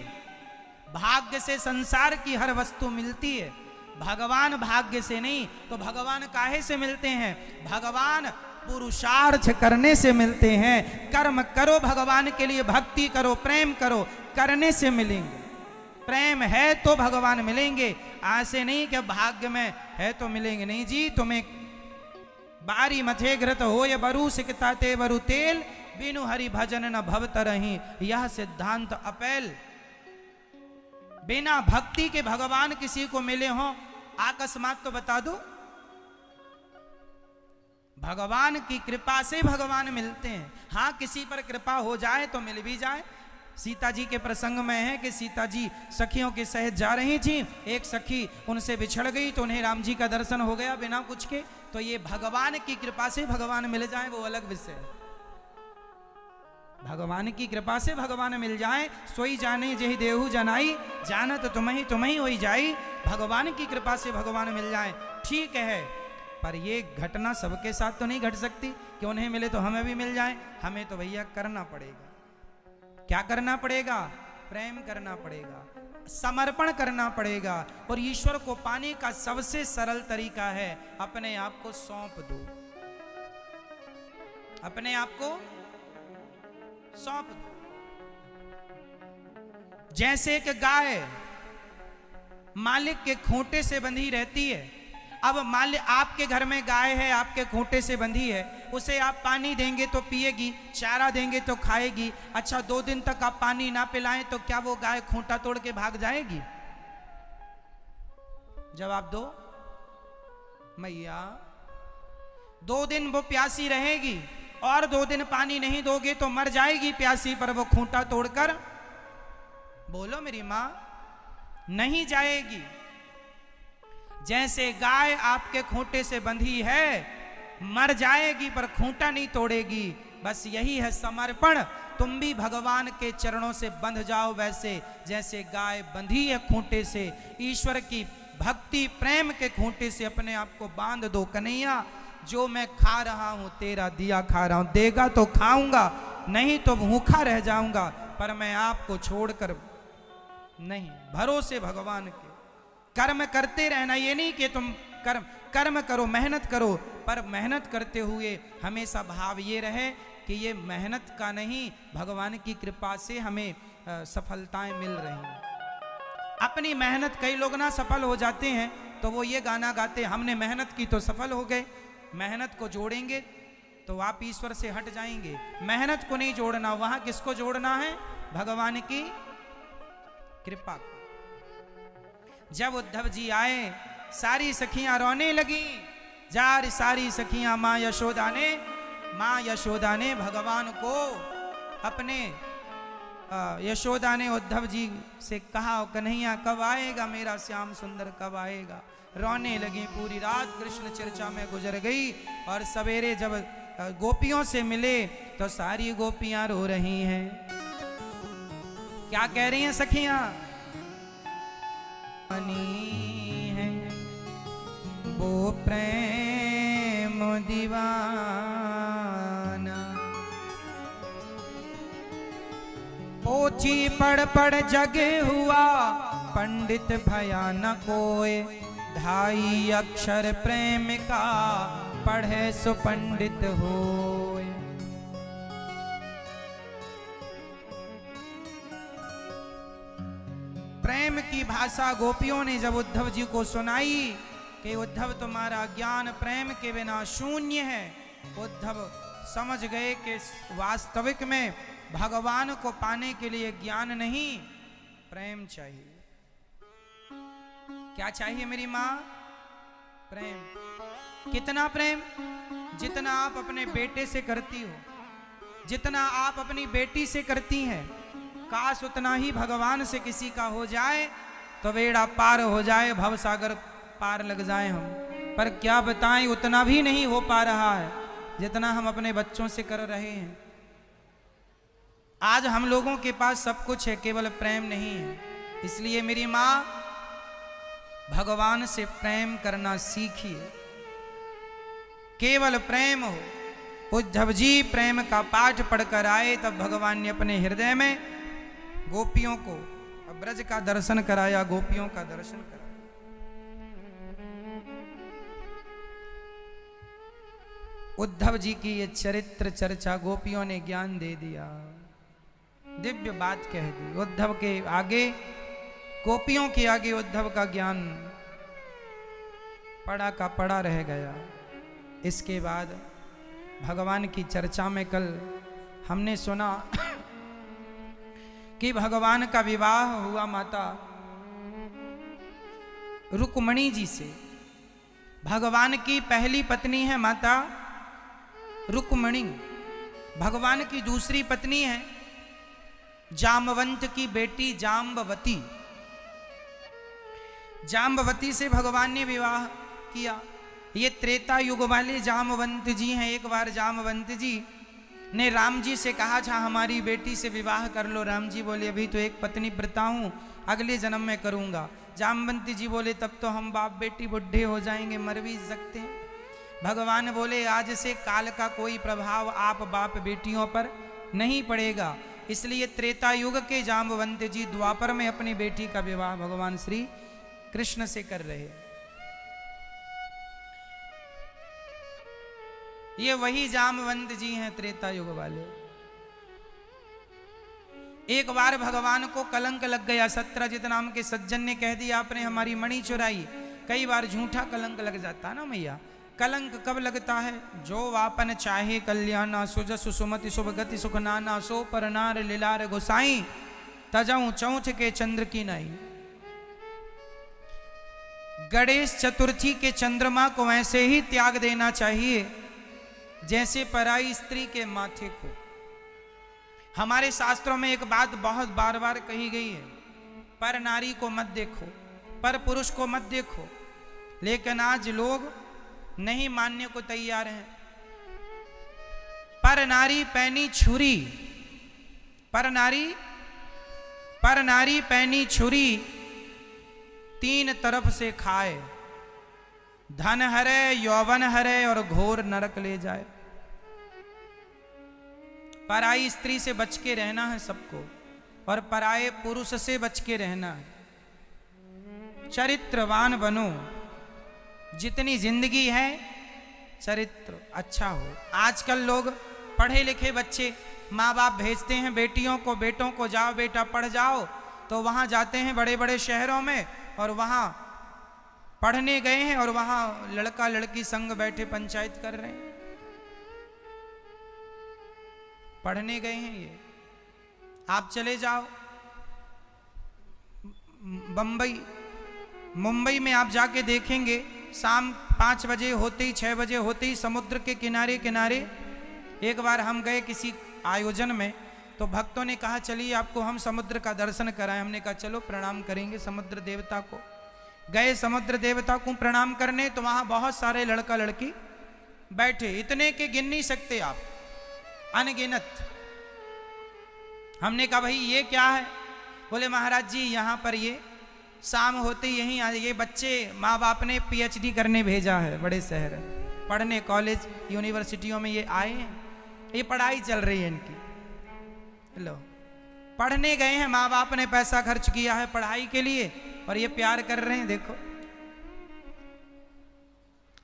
भाग्य से संसार की हर वस्तु मिलती है, भगवान भाग्य से नहीं। तो भगवान काहे से मिलते हैं? भगवान पुरुषार्थ करने से मिलते हैं। कर्म करो भगवान के लिए, भक्ति करो, प्रेम करो, करने से मिलेंगे। प्रेम है तो भगवान मिलेंगे, ऐसे नहीं कि भाग्य में है तो मिलेंगे। नहीं जी, तुम्हें बारी मथे घृत हो ये बरु सिकता ते बरु तेल, बिनु हरि भजन न भवत रही, यह सिद्धांत अपेल। बिना भक्ति के भगवान किसी को मिले हो अकस्मात तो बता दो, भगवान की कृपा से भगवान मिलते हैं। हाँ, किसी पर कृपा हो जाए तो मिल भी जाए। सीता जी के प्रसंग में है कि सीता जी सखियों के सहित जा रही थी, एक सखी उनसे बिछड़ गई तो उन्हें राम जी का दर्शन हो गया बिना कुछ के। तो ये भगवान की कृपा से भगवान मिल जाए वो अलग विषय है। भगवान की कृपा से भगवान मिल जाए, सोई जाने जेहि देहु जनाई, जानत तुम्हें होई जाई। भगवान की कृपा से भगवान मिल जाए ठीक है, पर ये घटना सबके साथ तो नहीं घट सकती कि उन्हें मिले तो हमें भी मिल जाए। हमें तो भैया करना पड़ेगा। क्या करना पड़ेगा? प्रेम करना पड़ेगा, समर्पण करना पड़ेगा। और ईश्वर को पाने का सबसे सरल तरीका है अपने आप को सौंप दो, अपने आप को सौंप दो। जैसे कि गाय मालिक के खूंटे से बंधी रहती है। अब मालिक आपके घर में गाय है, आपके खूंटे से बंधी है, उसे आप पानी देंगे तो पिएगी, चारा देंगे तो खाएगी। अच्छा, 2 दिन तक आप पानी ना पिलाएं तो क्या वो गाय खूंटा तोड़ के भाग जाएगी? जवाब दो मैया। 2 दिन वो प्यासी रहेगी, और 2 दिन पानी नहीं दोगे तो मर जाएगी प्यासी, पर वो खूंटा तोड़कर, बोलो मेरी मां, नहीं जाएगी। जैसे गाय आपके खूंटे से बंधी है, मर जाएगी पर खूंटा नहीं तोड़ेगी। बस यही है समर्पण। तुम भी भगवान के चरणों से बंध जाओ, वैसे जैसे गाय बंधी है खूंटे से, ईश्वर की भक्ति प्रेम के खूंटे से अपने आप को बांध दो। कन्हैया, जो मैं खा रहा हूं तेरा दिया खा रहा हूं, देगा तो खाऊंगा, नहीं तो भूखा रह जाऊंगा, पर मैं आपको छोड़कर नहीं। भरोसे भगवान के, कर्म करते रहना। ये नहीं कि तुम कर्म करो, मेहनत करो, पर मेहनत करते हुए हमेशा भाव ये रहे कि ये मेहनत का नहीं, भगवान की कृपा से हमें सफलताएं मिल रही हैं। अपनी मेहनत, कई लोग ना सफल हो जाते हैं तो वो ये गाना गाते, हमने मेहनत की तो सफल हो गए। मेहनत को जोड़ेंगे तो आप ईश्वर से हट जाएंगे। मेहनत को नहीं जोड़ना, वहां किसको जोड़ना है? भगवान की कृपा को। जब उद्धव जी आए, सारी सखियां रोने लगी जार सारी सखियां माँ यशोदा ने भगवान को अपने यशोदा ने उद्धव जी से कहा, कन्हैया कब आएगा मेरा श्याम सुंदर, कब आएगा। रोने लगी, पूरी रात कृष्ण चर्चा में गुजर गई और सवेरे जब गोपियों से मिले तो सारी गोपियां रो रही हैं। क्या कह रही हैं सखियां? है वो प्रेम दीवाना, पोची पढ़ जगे हुआ पंडित भया न कोय, ढाई अक्षर प्रेम का पढ़े सो पंडित होय। प्रेम की भाषा गोपियों ने जब उद्धव जी को सुनाई कि उद्धव तुम्हारा ज्ञान प्रेम के बिना शून्य है, उद्धव समझ गए कि वास्तविक में भगवान को पाने के लिए ज्ञान नहीं, प्रेम चाहिए। क्या चाहिए मेरी माँ? प्रेम। कितना प्रेम? जितना आप अपने बेटे से करती हो, जितना आप अपनी बेटी से करती हैं, काश उतना ही भगवान से किसी का हो जाए तो बेड़ा पार हो जाए, भव सागर पार लग जाए हम। पर क्या बताएं, उतना भी नहीं हो पा रहा है जितना हम अपने बच्चों से कर रहे हैं। आज हम लोगों के पास सब कुछ है, केवल प्रेम नहीं है। इसलिए मेरी माँ, भगवान से प्रेम करना सीखिए, केवल प्रेम हो। उद्धव जी प्रेम का पाठ पढ़कर आए, तब भगवान ने अपने हृदय में गोपियों को ब्रज का दर्शन कराया, गोपियों का दर्शन कराया। उद्धव जी की ये चरित्र चर्चा गोपियों ने ज्ञान दे दिया, दिव्य बात कह दी। उद्धव के आगे, गोपियों के आगे उद्धव का ज्ञान पड़ा का पड़ा रह गया। इसके बाद भगवान की चर्चा में कल हमने सुना कि भगवान का विवाह हुआ माता रुक्मणी जी से। भगवान की पहली पत्नी है माता रुक्मणी, भगवान की दूसरी पत्नी है जामवंत की बेटी जाम्बवती। जाम्बवती से भगवान ने विवाह किया। ये त्रेता युग वाले जामवंत जी हैं। एक बार जामवंत जी ने राम जी से कहा, था हमारी बेटी से विवाह कर लो। राम जी बोले, अभी तो एक पत्नी व्रता हूं, अगले जन्म में करूंगा। जामवंत जी बोले, तब तो हम बाप बेटी बुढ़े हो जाएंगे, मर भी सकते हैं। भगवान बोले, आज से काल का कोई प्रभाव आप बाप बेटियों पर नहीं पड़ेगा। इसलिए त्रेता युग के जाम्बवंत जी द्वापर में अपनी बेटी का विवाह भगवान श्री कृष्ण से कर रहे। ये वही जाम्बवंत जी हैं त्रेता युग वाले। एक बार भगवान को कलंक लग गया। सत्यजित नाम के सज्जन ने कह दिया, आपने हमारी मणि चुराई। कई बार झूठा कलंक लग जाता ना मैया। कलंक कब लगता है? जो वापन चाहे कल्याणा, सुजस सुमति शुभ गति सुख नाना, सो पर नार लीलार गोसाई, तजाऊं चौथ के चंद्र की नाई। गणेश चतुर्थी के चंद्रमा को ऐसे ही त्याग देना चाहिए जैसे पराई स्त्री के माथे को। हमारे शास्त्रों में एक बात बहुत बार बार कही गई है, पर नारी को मत देखो, पर पुरुष को मत देखो। लेकिन आज लोग नहीं मानने को तैयार हैं। पर नारी पैनी छुरी, पर नारी पैनी छुरी, तीन तरफ से खाए, धन हरे, यौवन हरे और घोर नरक ले जाए। पराई स्त्री से बच के रहना है सबको, और पराये पुरुष से बच के रहना है। चरित्रवान बनो। जितनी जिंदगी है चरित्र अच्छा हो। आजकल लोग पढ़े लिखे बच्चे, माँ बाप भेजते हैं बेटियों को, बेटों को, जाओ बेटा पढ़ जाओ, तो वहां जाते हैं बड़े बड़े शहरों में और वहां पढ़ने गए हैं और वहां लड़का लड़की संग बैठे पंचायत कर रहे हैं। पढ़ने गए हैं ये। आप चले जाओ बंबई, मुंबई में आप जाके देखेंगे शाम 5 बजे होते ही 6 बजे होते ही समुद्र के किनारे किनारे एक बार हम गए किसी आयोजन में, तो भक्तों ने कहा चलिए आपको हम समुद्र का दर्शन कराएं। हमने कहा चलो प्रणाम करेंगे समुद्र देवता को। गए समुद्र देवता को प्रणाम करने, तो वहां बहुत सारे लड़का लड़की बैठे, इतने के गिन नहीं सकते आप, अनगिनत। हमने कहा भाई ये क्या है? बोले महाराज जी यहाँ पर ये शाम होते ही यहीं ये बच्चे माँ बाप ने पीएचडी करने भेजा है, बड़े शहर पढ़ने, कॉलेज यूनिवर्सिटियों में ये आए हैं, ये पढ़ाई चल रही है इनकी। लो पढ़ने गए हैं, माँ बाप ने पैसा खर्च किया है पढ़ाई के लिए, और ये प्यार कर रहे हैं। देखो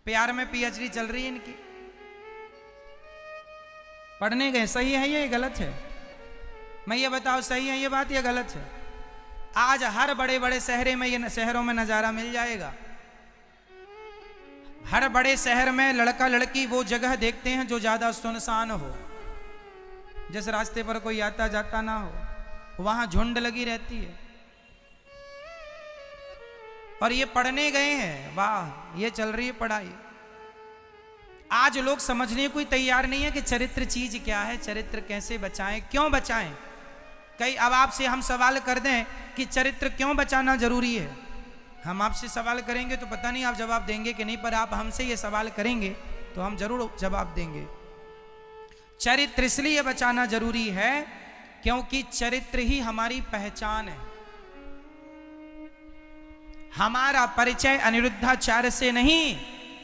प्यार में पीएचडी चल रही है इनकी। पढ़ने गए, सही है ये गलत है? मैं ये बताओ सही है ये बात या गलत है? आज हर बड़े बड़े शहरों में नजारा मिल जाएगा। हर बड़े शहर में लड़का लड़की वो जगह देखते हैं जो ज्यादा सुनसान हो, जिस रास्ते पर कोई आता जाता ना हो, वहां झुंड लगी रहती है। और ये पढ़ने गए हैं, वाह ये चल रही है पढ़ाई। आज लोग समझने कोई तैयार नहीं है कि चरित्र चीज क्या है, चरित्र कैसे बचाएं, क्यों बचाएं। कई अब आपसे हम सवाल कर दें कि चरित्र क्यों बचाना जरूरी है, हम आपसे सवाल करेंगे तो पता नहीं आप जवाब देंगे कि नहीं, पर आप हमसे ये सवाल करेंगे तो हम जरूर जवाब देंगे। चरित्र इसलिए बचाना जरूरी है क्योंकि चरित्र ही हमारी पहचान है। हमारा परिचय अनिरुद्धाचार्य से नहीं,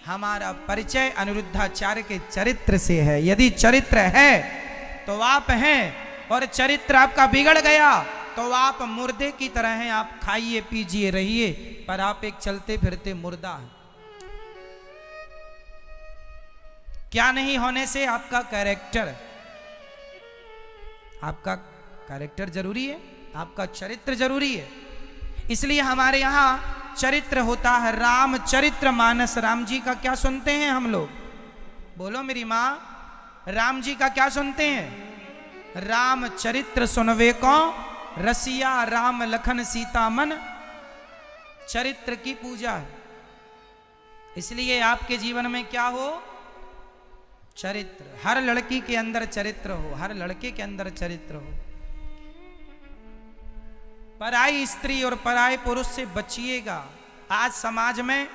हमारा परिचय अनिरुद्धाचार्य के चरित्र से है। यदि चरित्र है तो आप हैं, और चरित्र आपका बिगड़ गया तो आप मुर्दे की तरह हैं। आप खाइए पीजिए रहिए, पर आप एक चलते फिरते मुर्दा हैं। क्या नहीं होने से? आपका कैरेक्टर, आपका कैरेक्टर जरूरी है, आपका चरित्र जरूरी है। इसलिए हमारे यहां चरित्र होता है, रामचरित्र मानस। राम जी का क्या सुनते हैं हम लोग? बोलो मेरी मां, राम जी का क्या सुनते हैं? रामचरित्र सुनवे को रसिया, राम लखन सीता मन। चरित्र की पूजा है। इसलिए आपके जीवन में क्या हो? चरित्र। हर लड़की के अंदर चरित्र हो, हर लड़के के अंदर चरित्र हो। पराई स्त्री और पराये पुरुष से बचिएगा। आज समाज में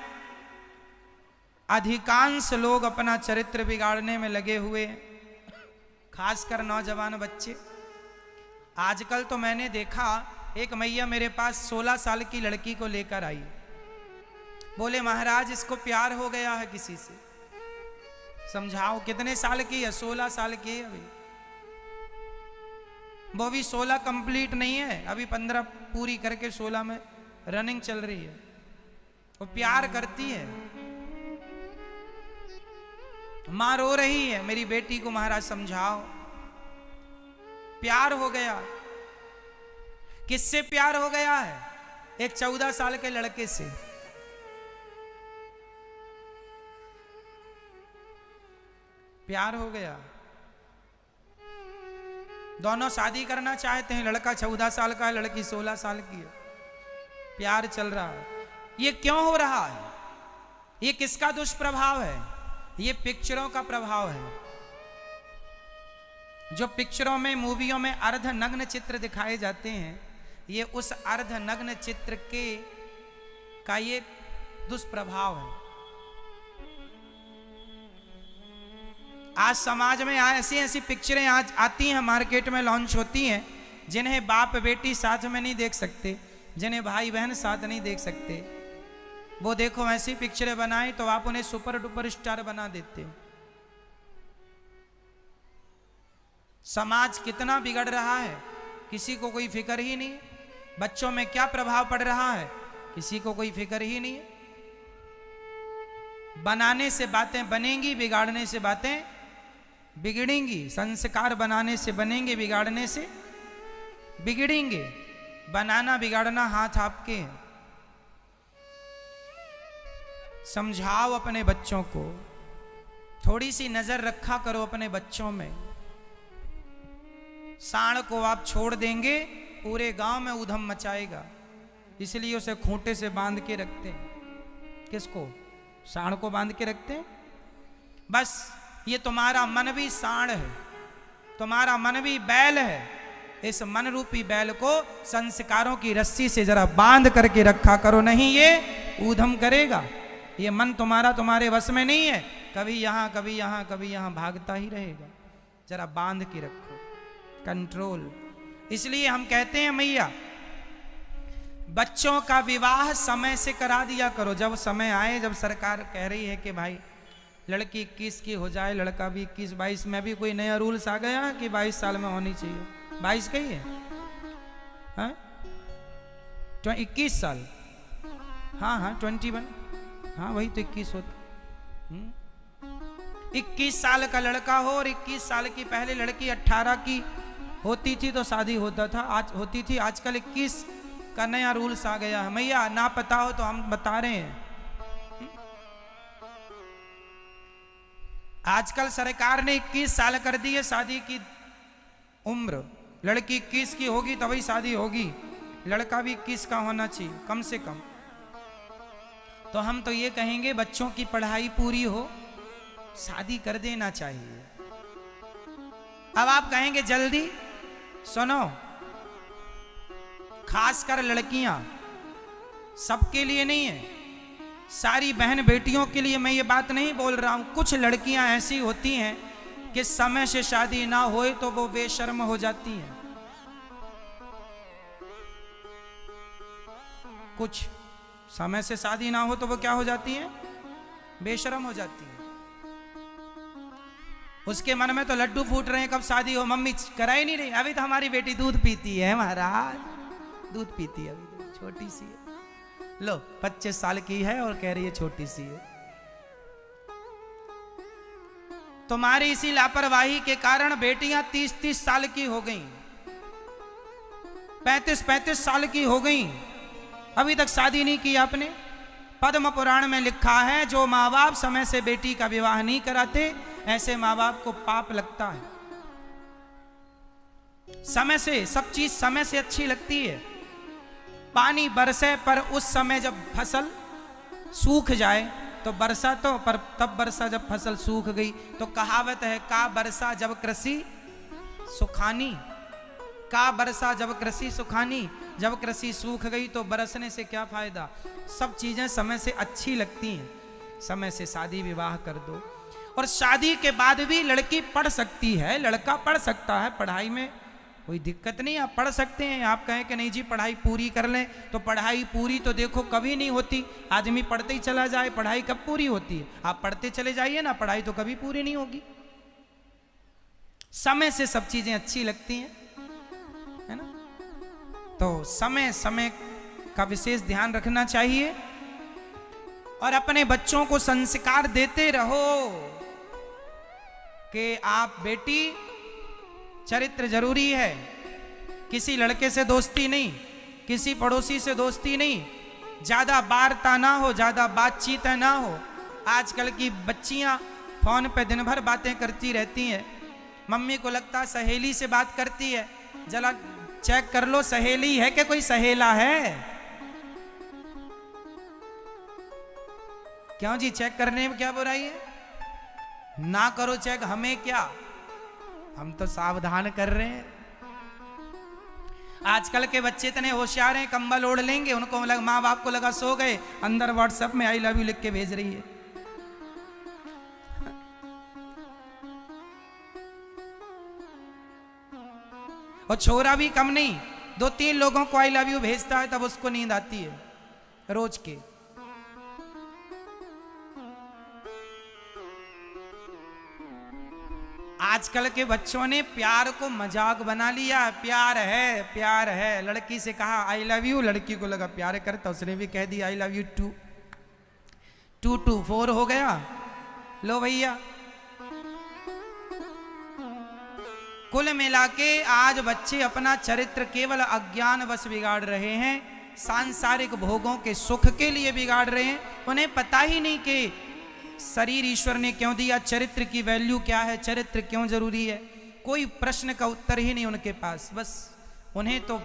अधिकांश लोग अपना चरित्र बिगाड़ने में लगे हुए हैं, खासकर नौजवान बच्चे। आजकल तो मैंने देखा, एक मैया मेरे पास 16 साल की लड़की को लेकर आई। बोले महाराज इसको प्यार हो गया है किसी से, समझाओ। कितने साल की है? 16 साल की है अभी। वो भी 16 कंप्लीट नहीं है, अभी 15 पूरी करके 16 में रनिंग चल रही है। वो प्यार करती है। मां रो रही है, मेरी बेटी को महाराज समझाओ। प्यार हो गया। किससे प्यार हो गया है? एक 14 साल के लड़के से। प्यार हो गया। दोनों शादी करना चाहते हैं, लड़का 14 साल का है, लड़की 16 साल की है। प्यार चल रहा है। ये क्यों हो रहा है? ये किसका दुष्प्रभाव है? ये पिक्चरों का प्रभाव है। जो पिक्चरों में, मूवियों में अर्ध नग्न चित्र दिखाए जाते हैं, ये उस अर्ध नग्न चित्र का ये दुष्प्रभाव है। आज समाज में ऐसी ऐसी पिक्चरें आज आती हैं, मार्केट में लॉन्च होती हैं, जिन्हें बाप बेटी साथ में नहीं देख सकते, जिन्हें भाई बहन साथ नहीं देख सकते। वो देखो ऐसी पिक्चरें बनाए तो आप उन्हें सुपर डुपर स्टार बना देते हो। समाज कितना बिगड़ रहा है, किसी को कोई फिक्र ही नहीं। बच्चों में क्या प्रभाव पड़ रहा है, किसी को कोई फिक्र ही नहीं। बनाने से बातें बनेंगी, बिगाड़ने से बातें बिगड़ेंगी। संस्कार बनाने से बनेंगे, बिगाड़ने से बिगड़ेंगे। बनाना बिगाड़ना हाथ आपके हैं। समझाओ अपने बच्चों को, थोड़ी सी नजर रखा करो अपने बच्चों में। सांड को आप छोड़ देंगे, पूरे गांव में उधम मचाएगा, इसलिए उसे खूंटे से बांध के रखते हैं। किसको? साढ़ को बांध के रखते हैं। बस ये तुम्हारा मन भी साढ़ है, तुम्हारा मन भी बैल है। इस मन रूपी बैल को संस्कारों की रस्सी से जरा बांध करके रखा करो, नहीं ये ऊधम करेगा। ये मन तुम्हारा तुम्हारे वश में नहीं है, कभी यहाँ कभी यहाँ कभी यहाँ भागता ही रहेगा। जरा बांध के रखो, कंट्रोल। इसलिए हम कहते हैं मैया बच्चों का विवाह समय से करा दिया करो। जब समय आए, जब सरकार कह रही है कि भाई लड़की 21 की हो जाए, लड़का भी 21-22 में, भी कोई नया रूल्स आ गया कि 22 साल में होनी चाहिए। 22 का ही है, हाँ? 21 साल, हाँ हाँ 21, हाँ वही तो 21 होता। 21 साल का लड़का हो और 21 साल की पहले लड़की 18 की होती थी तो शादी होता था, आज होती थी। आजकल 21 का नया रूल्स आ गया है। मैया ना पता हो तो हम बता रहे हैं। आजकल सरकार ने 21 साल कर दी है शादी की उम्र। लड़की 21 की होगी तभी शादी होगी, लड़का भी 21 का होना चाहिए कम से कम। तो हम तो ये कहेंगे बच्चों की पढ़ाई पूरी हो, शादी कर देना चाहिए। अब आप कहेंगे जल्दी, सुनो, खासकर लड़कियां, सबके लिए नहीं है, सारी बहन बेटियों के लिए मैं ये बात नहीं बोल रहा हूं। कुछ लड़कियां ऐसी होती हैं कि समय से शादी ना होए तो वो बेशर्म हो जाती हैं। कुछ समय से शादी ना हो तो वो क्या हो जाती हैं? बेशर्म हो जाती हैं। उसके मन में तो लड्डू फूट रहे हैं कब शादी हो, मम्मी करा ही नहीं रही। अभी तो हमारी बेटी दूध पीती है महाराज, दूध पीती है, अभी तो छोटी सी है। लो 25 साल की है और कह रही है छोटी सी है। तुम्हारी इसी लापरवाही के कारण बेटियां 30-30 साल की हो गई, 35-35 साल की हो गई, अभी तक शादी नहीं की आपने। पद्म पुराण में लिखा है जो माँ बाप समय से बेटी का विवाह नहीं कराते, ऐसे माँ बाप को पाप लगता है। समय से सब चीज समय से अच्छी लगती है। पानी बरसे पर उस समय जब फसल सूख जाए तो बरसा तो, पर तब बरसा जब फसल सूख गई तो कहावत है का बरसा जब कृषि सुखानी, का बरसा जब कृषि सुखानी। जब कृषि सूख गई तो बरसने से क्या फायदा। सब चीजें समय से अच्छी लगती हैं, समय से शादी विवाह कर दो। और शादी के बाद भी लड़की पढ़ सकती है, लड़का पढ़ सकता है, पढ़ाई में कोई दिक्कत नहीं, आप पढ़ सकते हैं। आप कहें कि नहीं जी पढ़ाई पूरी कर लें, तो पढ़ाई पूरी तो देखो कभी नहीं होती। आदमी पढ़ते ही चला जाए, पढ़ाई कब पूरी होती है? आप पढ़ते चले जाइए ना, पढ़ाई तो कभी पूरी नहीं होगी। समय से सब चीजें अच्छी लगती हैं, है ना। तो समय समय का विशेष ध्यान रखना चाहिए और अपने बच्चों को संस्कार देते रहो कि आप बेटी चरित्र जरूरी है। किसी लड़के से दोस्ती नहीं, किसी पड़ोसी से दोस्ती नहीं, ज्यादा वार्ता ना हो, ज्यादा बातचीत ना हो। आजकल की बच्चियां फोन पे दिन भर बातें करती रहती हैं। मम्मी को लगता है सहेली से बात करती है, जरा चेक कर लो सहेली है कि कोई सहेला है। क्यों जी, चेक करने में क्या बुराई है? ना करो चेक, हमें क्या, हम तो सावधान कर रहे हैं। आजकल के बच्चे इतने होशियार हैं, कंबल ओढ़ लेंगे, उनको माँ बाप को लगा सो गए, अंदर व्हाट्सएप में आई लव यू लिख के भेज रही है। और छोरा भी कम नहीं, 2-3 लोगों को आई लव यू भेजता है तब उसको नींद आती है रोज के। आजकल के बच्चों ने प्यार को मजाक बना लिया। प्यार है, प्यार है, लड़की से कहा आई लव यू, लड़की को लगा प्यार करता, उसने भी कह दिया आई लव यू 2-4 हो गया। लो भैया, कुल मिला के आज बच्चे अपना चरित्र केवल अज्ञानवश बिगाड़ रहे हैं, सांसारिक भोगों के सुख के लिए बिगाड़ रहे हैं। उन्हें पता ही नहीं कि शरीर ईश्वर ने क्यों दिया, चरित्र की वैल्यू क्या है, चरित्र क्यों जरूरी है। कोई प्रश्न का उत्तर ही नहीं उनके पास। बस उन्हें तो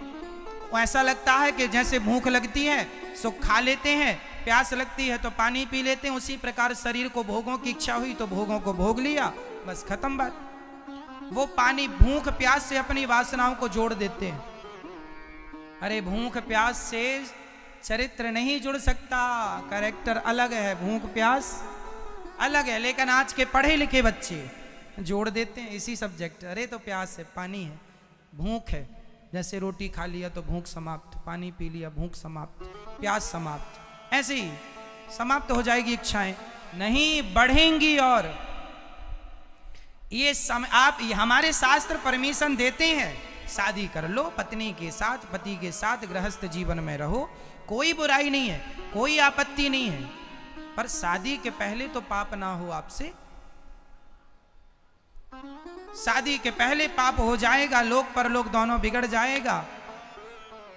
ऐसा लगता है कि जैसे भूख लगती है सो खा लेते हैं, प्यास लगती है तो पानी पी लेते हैं, उसी प्रकार शरीर को भोगों की इच्छा हुई तो भोगों को भोग लिया, बस खत्म बात। वो पानी भूख प्यास से अपनी वासनाओं को जोड़ देते हैं। अरे भूख प्यास से चरित्र नहीं जुड़ सकता, कैरेक्टर अलग है, भूख प्यास अलग है। लेकिन आज के पढ़े लिखे बच्चे जोड़ देते हैं इसी सब्जेक्ट। अरे तो प्यास है, पानी है, भूख है, जैसे रोटी खा लिया तो भूख समाप्त, पानी पी लिया भूख समाप्त, प्यास समाप्त, ऐसे ही समाप्त हो जाएगी इच्छाएं, नहीं बढ़ेंगी। और ये आप हमारे शास्त्र परमिशन देते हैं, शादी कर लो, पत्नी के साथ पति के साथ गृहस्थ जीवन में रहो, कोई बुराई नहीं है, कोई आपत्ति नहीं है, पर शादी के पहले तो पाप ना हो आपसे। शादी के पहले पाप हो जाएगा, लोक परलोक दोनों बिगड़ जाएगा।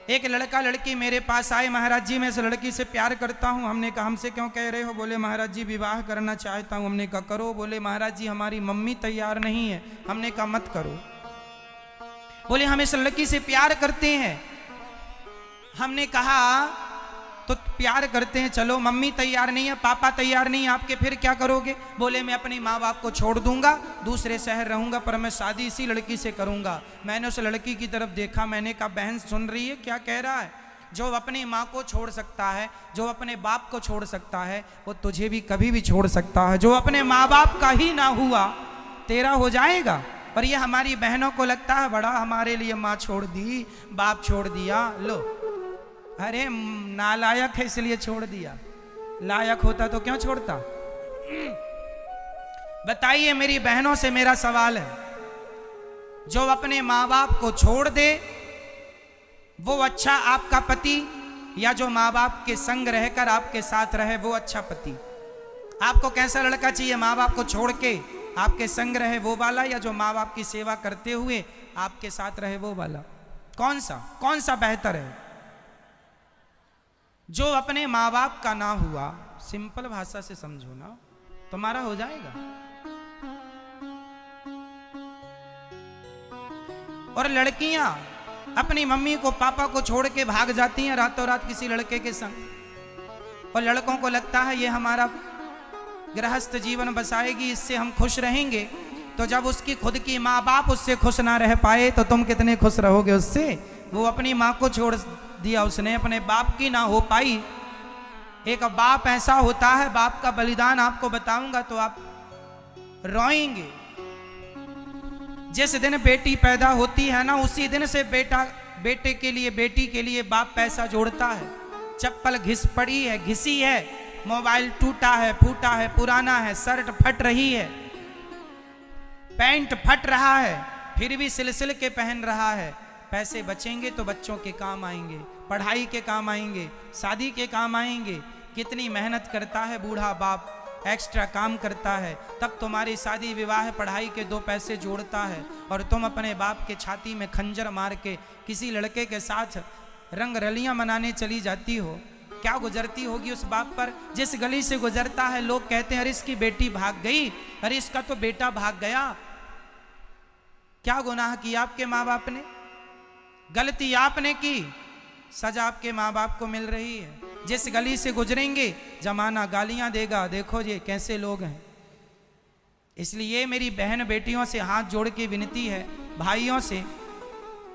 एक लड़का लड़की मेरे पास आए, महाराज जी मैं इस लड़की से प्यार करता हूं। हमने कहा हमसे क्यों कह रहे हो? बोले महाराज जी विवाह करना चाहता हूं। हमने कहा करो। बोले महाराज जी हमारी मम्मी तैयार नहीं है। हमने कहा मत करो। बोले हम इस लड़की से प्यार करते हैं। हमने कहा तो प्यार करते हैं, चलो मम्मी तैयार नहीं है, पापा तैयार नहीं है आपके, फिर क्या करोगे? बोले मैं अपनी माँ बाप को छोड़ दूंगा, दूसरे शहर रहूंगा, पर मैं शादी इसी लड़की से करूंगा। मैंने उस लड़की की तरफ देखा, मैंने कहा बहन सुन रही है क्या कह रहा है? जो अपनी माँ को छोड़ सकता है, जो अपने बाप को छोड़ सकता है, वो तुझे भी कभी भी छोड़ सकता है। जो अपने माँ बाप का ही ना हुआ तेरा हो जाएगा। पर ये हमारी बहनों को लगता है बड़ा हमारे लिए माँ छोड़ दी, बाप छोड़ दिया। लो अरे नालायक है इसलिए छोड़ दिया, लायक होता तो क्यों छोड़ता? बताइए, मेरी बहनों से मेरा सवाल है, जो अपने माँ बाप को छोड़ दे वो अच्छा आपका पति, या जो माँ बाप के संग रहकर आपके साथ रहे वो अच्छा पति? आपको कैसा लड़का चाहिए? माँ बाप को छोड़ के आपके संग रहे वो वाला, या जो माँ बाप की सेवा करते हुए आपके साथ रहे वो वाला? कौन सा बेहतर है? जो अपने माँ बाप का ना हुआ, सिंपल भाषा से समझो ना, तुम्हारा हो जाएगा। और लड़कियां अपनी मम्मी को पापा को छोड़ के भाग जाती हैं रातों रात किसी लड़के के संग, और लड़कों को लगता है ये हमारा गृहस्थ जीवन बसाएगी, इससे हम खुश रहेंगे। तो जब उसकी खुद की माँ बाप उससे खुश ना रह पाए तो तुम कितने खुश रहोगे उससे? वो अपनी माँ को छोड़ दिया उसने, अपने बाप की ना हो पाई। एक बाप ऐसा होता है, बाप का बलिदान आपको बताऊंगा तो आप रोएंगे। जिस दिन बेटी पैदा होती है ना, उसी दिन से बेटे के लिए, बेटी के लिए बाप पैसा जोड़ता है। चप्पल घिस पड़ी है, घिसी है, मोबाइल टूटा है, फूटा है, पुराना है, शर्ट फट रही है, पैंट फट रहा है, फिर भी सिलसिल के पहन रहा है। पैसे बचेंगे तो बच्चों के काम आएंगे, पढ़ाई के काम आएंगे, शादी के काम आएंगे। कितनी मेहनत करता है बूढ़ा बाप, एक्स्ट्रा काम करता है, तब तुम्हारी शादी विवाह पढ़ाई के 2 पैसे जोड़ता है, और तुम अपने बाप के छाती में खंजर मार के किसी लड़के के साथ रंग रलियां मनाने चली जाती हो। क्या गुजरती होगी उस बाप पर? जिस गली से गुजरता है लोग कहते हैं अरे इसकी बेटी भाग गई, अरे इसका तो बेटा भाग गया। क्या गुनाह किया आपके माँ बाप ने? गलती आपने की, सजा आपके माँ बाप को मिल रही है। जिस गली से गुजरेंगे जमाना गालियां देगा, देखो ये कैसे लोग हैं। इसलिए मेरी बहन बेटियों से हाथ जोड़ के विनती है, भाइयों से,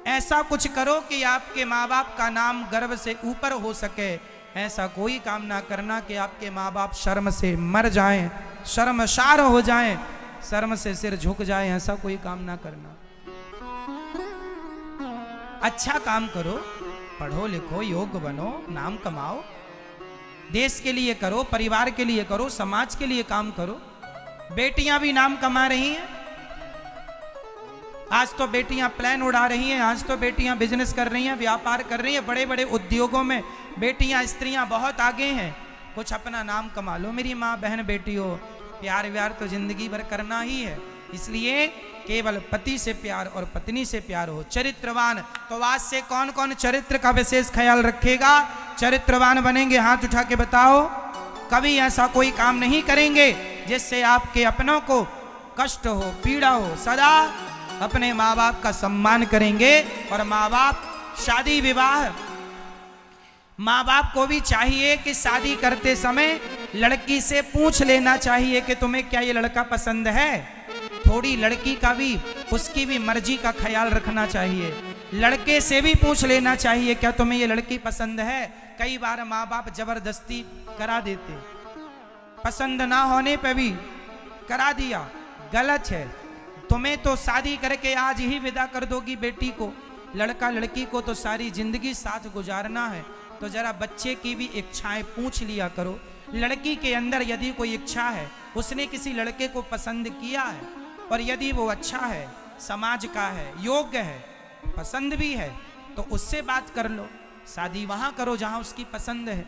ऐसा कुछ करो कि आपके माँ बाप का नाम गर्व से ऊपर हो सके। ऐसा कोई काम ना करना कि आपके माँ बाप शर्म से मर जाएं, शर्मसार हो जाएं, शर्म से सिर झुक जाए। ऐसा कोई काम ना करना। अच्छा काम करो, पढ़ो लिखो, योग्य बनो, नाम कमाओ, देश के लिए करो, परिवार के लिए करो, समाज के लिए काम करो। बेटियां भी नाम कमा रही हैं। आज तो बेटियां प्लेन उड़ा रही हैं, आज तो बेटियां बिजनेस कर रही हैं, व्यापार कर रही हैं, बड़े बड़े उद्योगों में बेटियां, स्त्रियां बहुत आगे हैं। कुछ अपना नाम कमा लो मेरी माँ बहन बेटियों। प्यार व्यार तो जिंदगी भर करना ही है, इसलिए केवल पति से प्यार और पत्नी से प्यार हो। चरित्रवान, तो आज से कौन कौन चरित्र का विशेष ख्याल रखेगा, चरित्रवान बनेंगे? हाथ उठा के बताओ। कभी ऐसा कोई काम नहीं करेंगे जिससे आपके अपनों को कष्ट हो, पीड़ा हो। सदा अपने माँ बाप का सम्मान करेंगे, और माँ बाप शादी विवाह माँ बाप को भी चाहिए कि शादी करते समय लड़की से पूछ लेना चाहिए कि तुम्हें क्या ये लड़का पसंद है। थोड़ी लड़की का भी, उसकी भी मर्जी का ख्याल रखना चाहिए। लड़के से भी पूछ लेना चाहिए क्या तुम्हें ये लड़की पसंद है। कई बार माँ बाप जबरदस्ती करा देते, पसंद ना होने पे भी करा दिया, गलत है। तुम्हें तो शादी करके आज ही विदा कर दोगी बेटी को, लड़का लड़की को तो सारी जिंदगी साथ गुजारना है। तो जरा बच्चे की भी इच्छाएं पूछ लिया करो। लड़की के अंदर यदि कोई इच्छा है, उसने किसी लड़के को पसंद किया है और यदि वो अच्छा है, समाज का है, योग्य है, पसंद भी है, तो उससे बात कर लो। शादी वहां करो जहां उसकी पसंद है।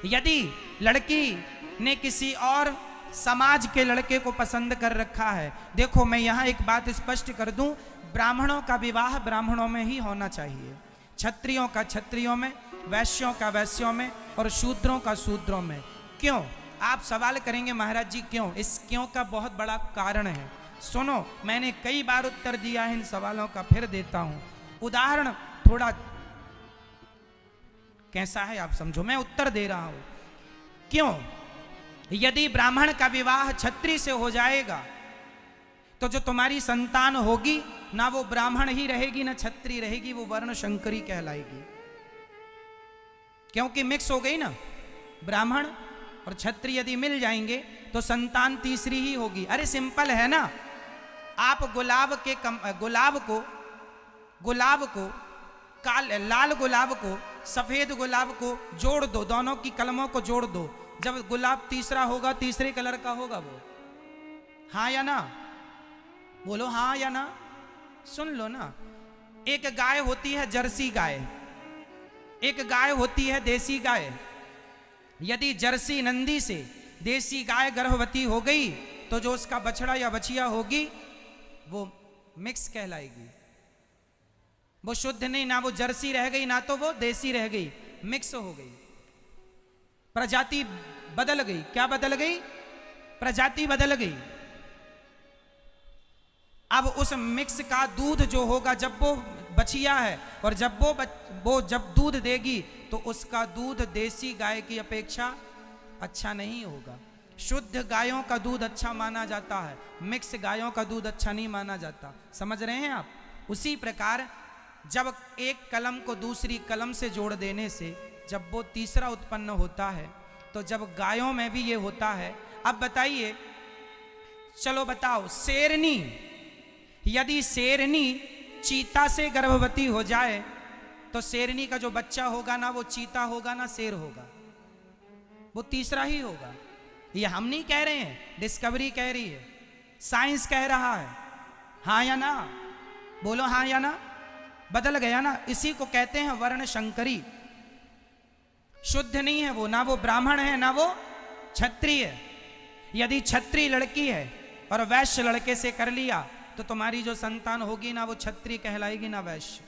यदि लड़की ने किसी और समाज के लड़के को पसंद कर रखा है, देखो मैं यहां एक बात स्पष्ट कर दूं, ब्राह्मणों का विवाह ब्राह्मणों में ही होना चाहिए, क्षत्रियों का क्षत्रियों में, वैश्यों का वैश्यों में और शूद्रों का शूद्रों में। क्यों? आप सवाल करेंगे महाराज जी क्यों? इस क्यों का बहुत बड़ा कारण है। सुनो, मैंने कई बार उत्तर दिया है इन सवालों का, फिर देता हूं उदाहरण। थोड़ा कैसा है आप समझो, मैं उत्तर दे रहा हूं। क्यों? यदि ब्राह्मण का विवाह क्षत्रिय से हो जाएगा तो जो तुम्हारी संतान होगी ना वो ब्राह्मण ही रहेगी ना क्षत्रिय रहेगी, वो वर्ण शंकरी कहलाएगी। क्योंकि मिक्स हो गई ना, ब्राह्मण और क्षत्रिय यदि मिल जाएंगे तो संतान तीसरी ही होगी। अरे सिंपल है ना, आप गुलाब को लाल गुलाब को सफेद गुलाब को जोड़ दो, दोनों की कलमों को जोड़ दो, जब गुलाब तीसरा होगा तीसरे कलर का होगा वो। हाँ या ना? बोलो हाँ या ना। सुन लो ना, एक गाय होती है जर्सी गाय, एक गाय होती है देसी गाय। यदि जर्सी नंदी से देसी गाय गर्भवती हो गई तो जो उसका बछड़ा या बछिया होगी वो मिक्स कहलाएगी। वो शुद्ध नहीं, ना वो जर्सी रह गई ना तो वो देसी रह गई, मिक्स हो गई, प्रजाति बदल गई। क्या बदल गई? प्रजाति बदल गई। अब उस मिक्स का दूध जो होगा, जब वो बछिया है और जब वो जब दूध देगी तो उसका दूध देसी गाय की अपेक्षा अच्छा नहीं होगा। शुद्ध गायों का दूध अच्छा माना जाता है, मिक्स गायों का दूध अच्छा नहीं माना जाता। समझ रहे हैं आप? उसी प्रकार जब एक कलम को दूसरी कलम से जोड़ देने से जब वो तीसरा उत्पन्न होता है, तो जब गायों में भी ये होता है। अब बताइए, चलो बताओ, शेरनी, यदि शेरनी चीता से गर्भवती हो जाए तो शेरनी का जो बच्चा होगा ना वो चीता होगा ना शेर होगा, वो तीसरा ही होगा। ये हम नहीं कह रहे हैं, डिस्कवरी कह रही है, साइंस कह रहा है। हाँ या ना? बोलो हाँ या ना। बदल गया ना, इसी को कहते हैं वर्ण शंकरी। शुद्ध नहीं है वो, ना वो ब्राह्मण है ना वो क्षत्रिय है। यदि क्षत्रिय लड़की है और वैश्य लड़के से कर लिया तो तुम्हारी जो संतान होगी ना वो क्षत्रिय कहलाएगी ना वैश्य।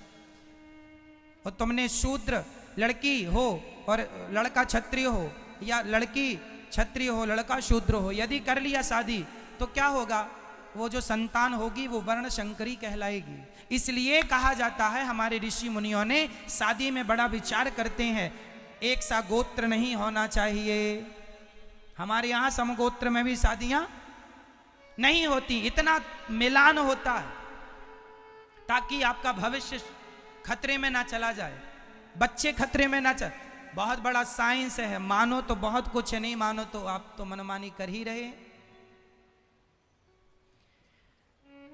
और तुमने शूद्र लड़की हो और लड़का क्षत्रिय हो, या लड़की क्षत्रिय हो लड़का शूद्र हो, यदि कर लिया शादी तो क्या होगा? वो जो संतान होगी वो वर्ण शंकरी कहलाएगी। इसलिए कहा जाता है, हमारे ऋषि मुनियों ने शादी में बड़ा विचार करते हैं, एक सा गोत्र नहीं होना चाहिए। हमारे यहाँ समगोत्र में भी शादियां नहीं होती, इतना मिलान होता है ताकि आपका भविष्य खतरे में ना चला जाए, बच्चे खतरे में ना चले। बहुत बड़ा साइंस है, मानो तो बहुत कुछ है, नहीं मानो तो आप तो मनमानी कर ही रहे।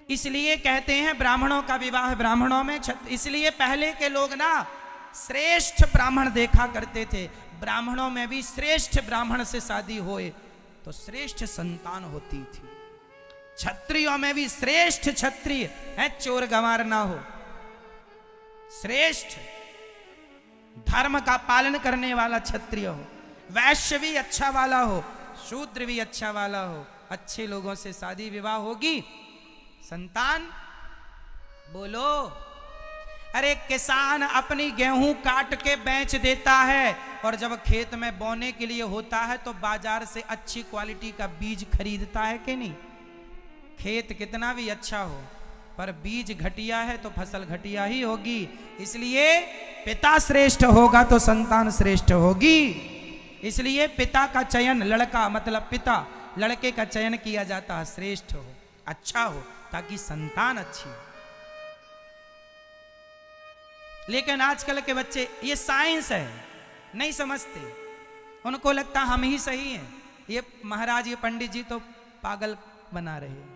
इसलिए कहते हैं ब्राह्मणों का विवाह ब्राह्मणों में। इसलिए पहले के लोग ना श्रेष्ठ ब्राह्मण देखा करते थे। ब्राह्मणों में भी श्रेष्ठ ब्राह्मण से शादी होए तो श्रेष्ठ संतान होती थी। क्षत्रियों में भी श्रेष्ठ क्षत्रिय है, चोर गंवार ना हो, श्रेष्ठ धर्म का पालन करने वाला क्षत्रिय हो, वैश्य भी अच्छा वाला हो, शूद्र भी अच्छा वाला हो। अच्छे लोगों से शादी विवाह होगी, संतान। बोलो, अरे किसान अपनी गेहूं काट के बेच देता है और जब खेत में बोने के लिए होता है तो बाजार से अच्छी क्वालिटी का बीज खरीदता है कि नहीं? खेत कितना भी अच्छा हो, पर बीज घटिया है तो फसल घटिया ही होगी। इसलिए पिता श्रेष्ठ होगा तो संतान श्रेष्ठ होगी। इसलिए पिता का चयन, लड़का मतलब पिता, लड़के का चयन किया जाता है श्रेष्ठ हो, अच्छा हो, ताकि संतान अच्छी हो। लेकिन आजकल के बच्चे ये साइंस है, नहीं समझते, उनको लगता हम ही सही हैं। ये महाराज, ये पंडित जी तो पागल बना रहे हैं।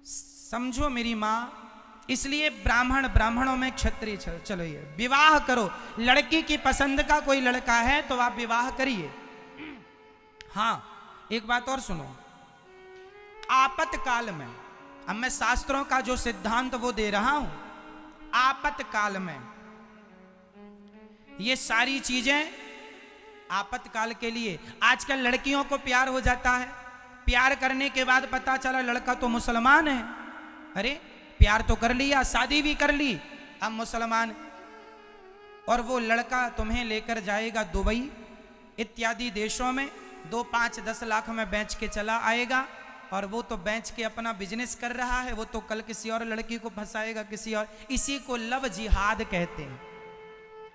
समझो मेरी माँ, इसलिए ब्राह्मणों में क्षत्रिय। चलो ये विवाह करो, लड़की की पसंद का कोई लड़का है तो आप विवाह करिए। हाँ, एक बात और सुनो, आपातकाल में, अब मैं शास्त्रों का जो सिद्धांत वो दे रहा हूं, आपातकाल में ये सारी चीजें आपातकाल के लिए। आजकल लड़कियों को प्यार हो जाता है, प्यार करने के बाद पता चला लड़का तो मुसलमान है। अरे प्यार तो कर लिया, शादी भी कर ली, अब मुसलमान, और वो लड़का तुम्हें लेकर जाएगा दुबई इत्यादि देशों में, 2, 5, 10 लाख में बेच के चला आएगा, और वो तो बेच के अपना बिजनेस कर रहा है, वो तो कल किसी और लड़की को फंसाएगा, किसी और। इसी को लव जिहाद कहते हैं।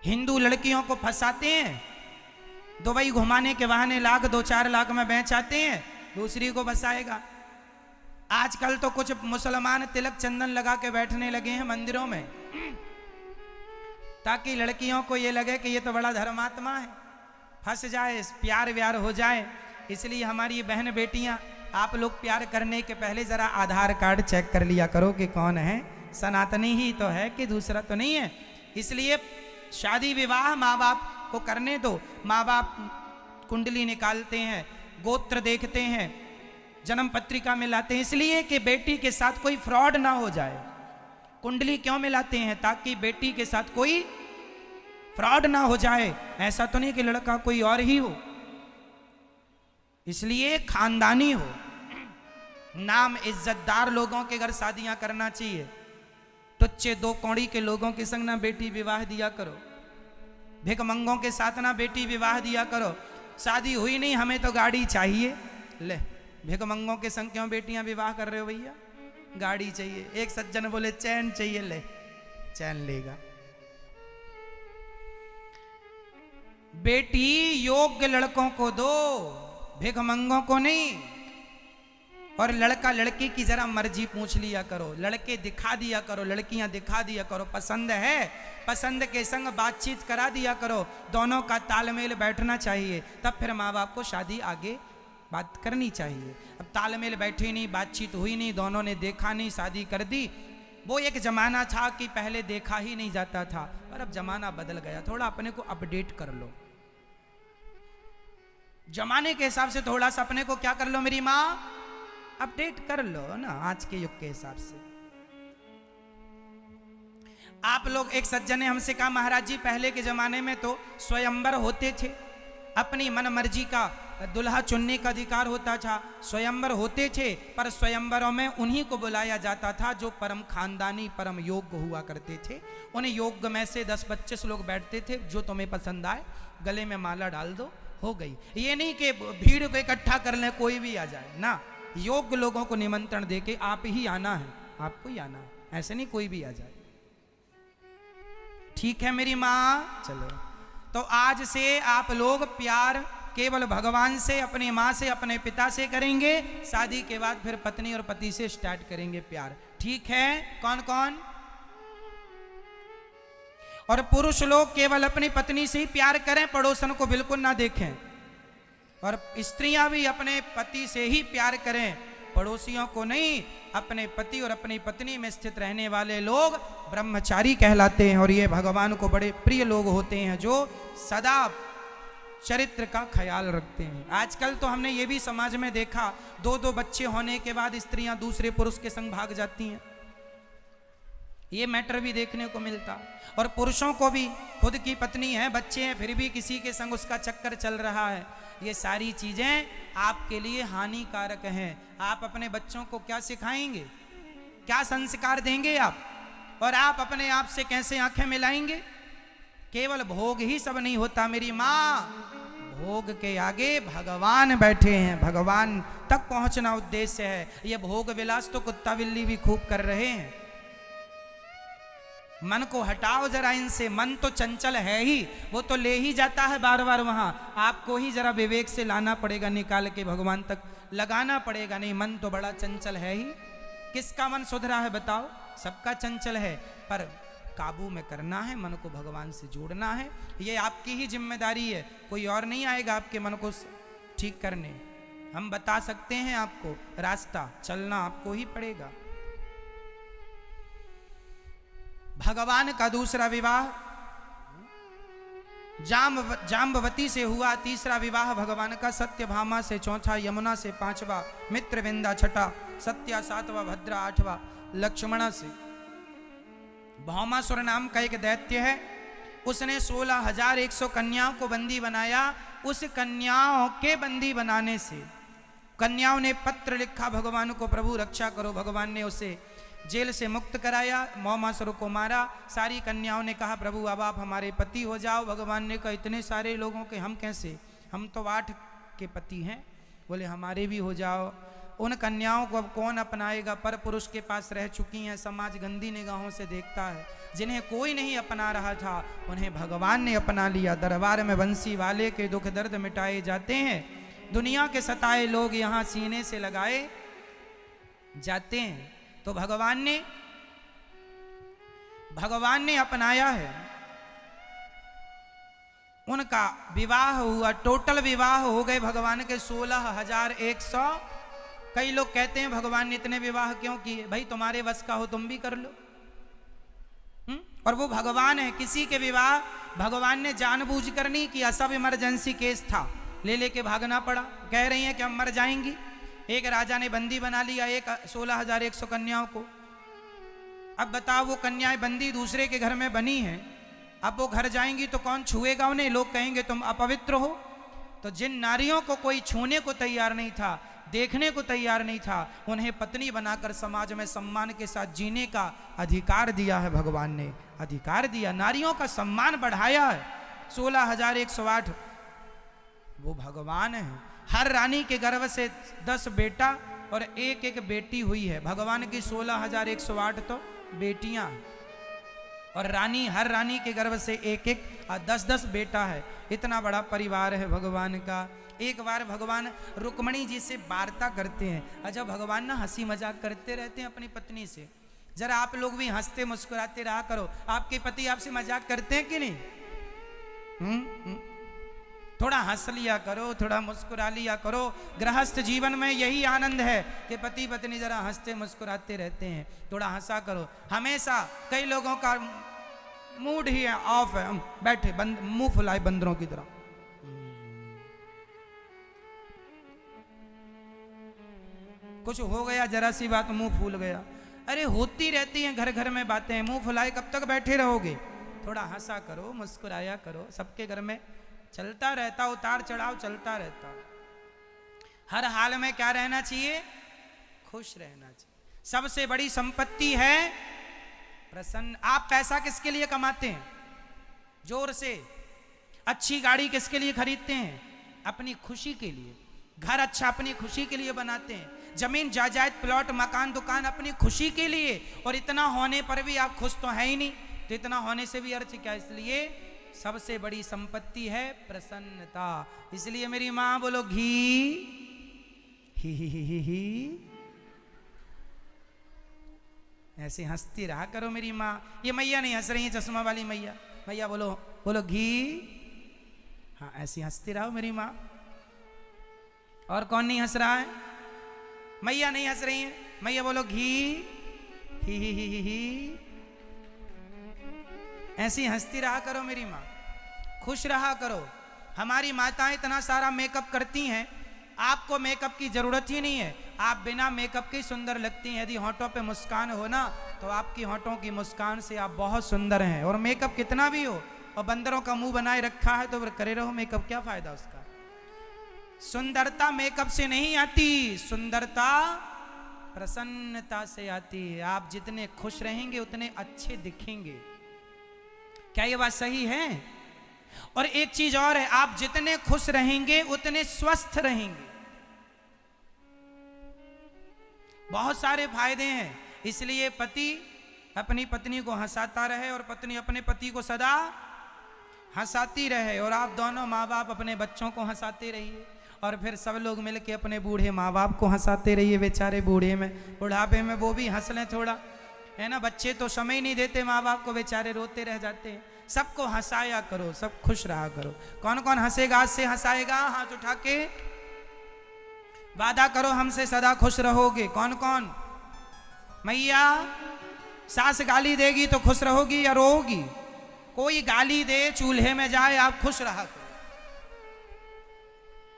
हिंदू लड़कियों को फंसाते हैं, दुबई घुमाने के बहाने लाख 2-4 लाख में बेच आते हैं, दूसरी को फंसाएगा। आजकल तो कुछ मुसलमान तिलक चंदन लगा के बैठने लगे हैं मंदिरों में, ताकि लड़कियों को ये लगे कि ये तो बड़ा धर्मात्मा है, फंस जाए, प्यार व्यार हो जाए। इसलिए हमारी बहन बेटियां, आप लोग प्यार करने के पहले जरा आधार कार्ड चेक कर लिया करो कि कौन है, सनातनी ही तो है कि दूसरा तो नहीं है। इसलिए शादी विवाह माँ बाप को करने दो। माँ बाप कुंडली निकालते हैं, गोत्र देखते हैं, जन्म पत्रिका मिलाते हैं, इसलिए कि बेटी के साथ कोई फ्रॉड ना हो जाए। कुंडली क्यों मिलाते हैं? ताकि बेटी के साथ कोई फ्रॉड ना हो जाए। ऐसा तो नहीं कि लड़का कोई और ही हो, इसलिए खानदानी हो, नाम इज्जतदार लोगों के घर शादियां करना चाहिए। टुच्चे 2 कौड़ी के लोगों के संग ना बेटी विवाह दिया करो, भिखमंगों के साथ ना बेटी विवाह दिया करो। शादी हुई नहीं, हमें तो गाड़ी चाहिए, ले भिखमंगों के संग क्यों बेटियां विवाह कर रहे हो भैया? गाड़ी चाहिए। एक सज्जन बोले चैन चाहिए, ले चैन लेगा। बेटी योग्य लड़कों को दो, भिखमंगों को नहीं। और लड़का लड़की की जरा मर्जी पूछ लिया करो, लड़के दिखा दिया करो, लड़कियां दिखा दिया करो। पसंद है, पसंद के संग बातचीत करा दिया करो, दोनों का तालमेल बैठना चाहिए, तब फिर माँ बाप को शादी आगे बात करनी चाहिए। अब तालमेल बैठे नहीं, बातचीत हुई नहीं, दोनों ने देखा नहीं, शादी कर दी। वो एक जमाना था कि पहले देखा ही नहीं जाता था, पर अब जमाना बदल गया। थोड़ा अपने को अपडेट कर लो, जमाने के हिसाब से थोड़ा सा अपने को क्या कर लो मेरी माँ, अपडेट कर लो ना, आज के युग के हिसाब से। आप लोग, एक सज्जन ने हमसे कहा, महाराज जी पहले के जमाने में तो स्वयंवर होते थे, अपनी मन मर्जी का दुल्हा चुनने का अधिकार होता था, स्वयंवर होते थे, पर स्वयंवरों में उन्हीं को बुलाया जाता था जो परम खानदानी, परम योग्य हुआ करते थे। उन्हें योग्य में से 10-25 लोग बैठते थे, जो तुम्हें पसंद आए गले में माला डाल दो, हो गई। ये नहीं कि भीड़ को इकट्ठा कर ले, कोई भी आ जाए ना, योग्य लोगों को निमंत्रण देके आप ही आना है, आपको ही आना है, ऐसे नहीं कोई भी आ जाए। ठीक है मेरी माँ? चलो, तो आज से आप लोग प्यार केवल भगवान से, अपनी माँ से, अपने पिता से करेंगे। शादी के बाद फिर पत्नी और पति से स्टार्ट करेंगे प्यार। ठीक है? कौन कौन? और पुरुष लोग केवल अपनी पत्नी से ही प्यार करें, पड़ोसन को बिल्कुल ना देखें। और स्त्रियां भी अपने पति से ही प्यार करें, पड़ोसियों को नहीं। अपने पति और अपनी पत्नी में स्थित रहने वाले लोग ब्रह्मचारी कहलाते हैं, और ये भगवान को बड़े प्रिय लोग होते हैं, जो सदा चरित्र का ख्याल रखते हैं। आजकल तो हमने ये भी समाज में देखा, 2-2 बच्चे होने के बाद स्त्रियां दूसरे पुरुष के संग भाग जाती हैं, ये मैटर भी देखने को मिलता। और पुरुषों को भी खुद की पत्नी है, बच्चे हैं, फिर भी किसी के संग उसका चक्कर चल रहा है। ये सारी चीजें आपके लिए हानिकारक हैं। आप अपने बच्चों को क्या सिखाएंगे, क्या संस्कार देंगे आप, और आप अपने आप से कैसे आंखें मिलाएंगे? केवल भोग ही सब नहीं होता मेरी माँ, भोग के आगे भगवान बैठे हैं, भगवान तक पहुंचना उद्देश्य है। ये भोग विलास तो कुत्ता बिल्ली भी खूब कर रहे हैं। मन को हटाओ जरा इनसे, मन तो चंचल है ही, वो तो ले ही जाता है बार बार वहां। आपको ही जरा विवेक से लाना पड़ेगा, निकाल के भगवान तक लगाना पड़ेगा। नहीं, मन तो बड़ा चंचल है ही। किसका मन सुधरा है बताओ? सबका चंचल है, पर काबू में करना है, मन को भगवान से जोड़ना है। ये आपकी ही जिम्मेदारी है, कोई और नहीं आएगा आपके मन को ठीक करने। हम बता सकते हैं आपको रास्ता, चलना आपको ही पड़ेगा। भगवान का दूसरा विवाह जाम्बवती से हुआ, तीसरा विवाह भगवान का सत्यभामा से, चौथा यमुना से, पांचवा मित्रविंदा, छठा सत्या, सातवां भद्रा, आठवां लक्ष्मणा से। भौमासुर नाम का एक दैत्य है, उसने 16,100 कन्याओं को बंदी बनाया। उस कन्याओं के बंदी बनाने से कन्याओं ने पत्र लिखा भगवान को, प्रभु रक्षा करो। भगवान ने उसे जेल से मुक्त कराया, भौमासुर को मारा। सारी कन्याओं ने कहा प्रभु अब आप हमारे पति हो जाओ। भगवान ने कहा इतने सारे लोगों के हम कैसे, हम तो 8 के पति हैं। बोले हमारे भी हो जाओ। उन कन्याओं को अब कौन अपनाएगा? पर पुरुष के पास रह चुकी हैं, समाज गंदी निगाहों से देखता है। जिन्हें कोई नहीं अपना रहा था उन्हें भगवान ने अपना लिया। दरबार में बंसी वाले के दुख दर्द मिटाए जाते हैं, दुनिया के सताए लोग यहाँ सीने से लगाए जाते हैं। तो भगवान ने अपनाया है। उनका विवाह हुआ, टोटल विवाह हो गए भगवान के 16,100। कई लोग कहते हैं भगवान ने इतने विवाह क्यों किए? भाई तुम्हारे वश का हो तुम भी कर लो। और वो भगवान है, किसी के विवाह भगवान ने जानबूझकर नहीं किया, सब इमरजेंसी केस था, लेके भागना पड़ा। कह रही हैं कि हम मर जाएंगी। एक राजा ने बंदी बना लिया 16,100 कन्याओं को। अब बताओ वो कन्याएं बंदी दूसरे के घर में बनी हैं, अब वो घर जाएंगी तो कौन छुएगा उन्हें? लोग कहेंगे तुम अपवित्र हो। तो जिन नारियों को कोई छूने को तैयार नहीं था, देखने को तैयार नहीं था, उन्हें पत्नी बनाकर समाज में सम्मान के साथ जीने का अधिकार दिया है भगवान ने। अधिकार दिया, नारियों का सम्मान बढ़ाया है। 16,108 वो भगवान है। हर रानी के गर्भ से 10 बेटा और एक बेटी हुई है। भगवान की 16,108 तो बेटियां, और हर रानी के गर्भ से एक और 10 बेटा है। इतना बड़ा परिवार है भगवान का। एक बार भगवान रुक्मणी जी से वार्ता करते हैं। अच्छा, भगवान ना हंसी मजाक करते रहते हैं अपनी पत्नी से। जरा आप लोग भी हंसते मुस्कुराते रहा करो। आपके पति आपसे मजाक करते हैं कि नहीं? थोड़ा हंस लिया करो, थोड़ा मुस्कुरा लिया करो। गृहस्थ जीवन में यही आनंद है कि पति पत्नी जरा हंसते मुस्कुराते रहते हैं। थोड़ा हंसा करो। हमेशा कई लोगों का मूड ही ऑफ है, बैठे मुंह फुलाए बंदरों की तरह। कुछ हो गया जरा सी बात मुंह फूल गया। अरे होती रहती हैं घर घर में बातें, मुंह फुलाए कब तक बैठे रहोगे? थोड़ा हंसा करो, मुस्कुराया करो। सबके घर में चलता रहता, उतार चढ़ाव चलता रहता। हर हाल में क्या रहना चाहिए? खुश रहना चाहिए। सबसे बड़ी संपत्ति है प्रसन्न। आप पैसा किसके लिए कमाते हैं? जोर से। अच्छी गाड़ी किसके लिए खरीदते हैं? अपनी खुशी के लिए। घर अच्छा अपनी खुशी के लिए बनाते हैं। जमीन जायदाद प्लॉट मकान दुकान अपनी खुशी के लिए। और इतना होने पर भी आप खुश तो है ही नहीं, तो इतना होने से भी अर्थ क्या? इसलिए सबसे बड़ी संपत्ति है प्रसन्नता। इसलिए मेरी मां बोलो घी ही ऐसे हंसती रहा करो मेरी मां। ये मैया नहीं हंस रही है, चश्मा वाली मैया। मैया बोलो घी। हाँ, ऐसी हंसती रहो मेरी मां। और कौन नहीं हंस रहा है? मैया नहीं हंस रही है। मैया बोलो घी ही। ऐसी हंसती रहा करो मेरी माँ, खुश रहा करो। हमारी माताएं इतना सारा मेकअप करती हैं, आपको मेकअप की जरूरत ही नहीं है। आप बिना मेकअप के सुंदर लगती हैं। यदि होंठों पे मुस्कान हो ना, तो आपकी होंठों की मुस्कान से आप बहुत सुंदर हैं। और मेकअप कितना भी हो, और बंदरों का मुंह बनाए रखा है तो करे रहो मेकअप, क्या फायदा उसका? सुंदरता मेकअप से नहीं आती, सुंदरता प्रसन्नता से आती है। आप जितने खुश रहेंगे उतने अच्छे दिखेंगे। क्या ये बात सही है? और एक चीज और है, आप जितने खुश रहेंगे उतने स्वस्थ रहेंगे। बहुत सारे फायदे हैं। इसलिए पति अपनी पत्नी को हंसाता रहे और पत्नी अपने पति को सदा हंसाती रहे, और आप दोनों माँ बाप अपने बच्चों को हंसाते रहिए, और फिर सब लोग मिलके अपने बूढ़े माँ बाप को हंसाते रहिए। बेचारे बूढ़े में, बुढ़ापे में वो भी हंस लें थोड़ा, है ना। बच्चे तो समय नहीं देते माँ बाप को, बेचारे रोते रह जाते हैं। सबको हंसाया करो, सब खुश रहा करो। कौन कौन हंसेगा, आज से हंसाएगा? हाथ उठा के वादा करो हमसे सदा खुश रहोगे। कौन कौन? मैया, सास गाली देगी तो खुश रहोगी या रोगी? कोई गाली दे, चूल्हे में जाए, आप खुश रहा करो।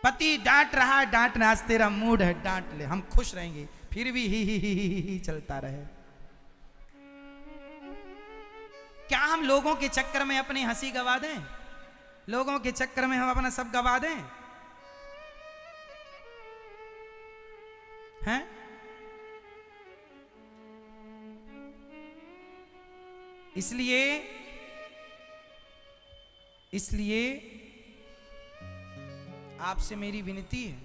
पति डांट रहा, डांटना, आज तेरा मूड है, डांट ले, हम खुश रहेंगे, फिर भी ही चलता रहे। क्या हम लोगों के चक्कर में अपनी हंसी गवा दें? लोगों के चक्कर में हम अपना सब गवा दें? हैं? इसलिए आपसे मेरी विनती है,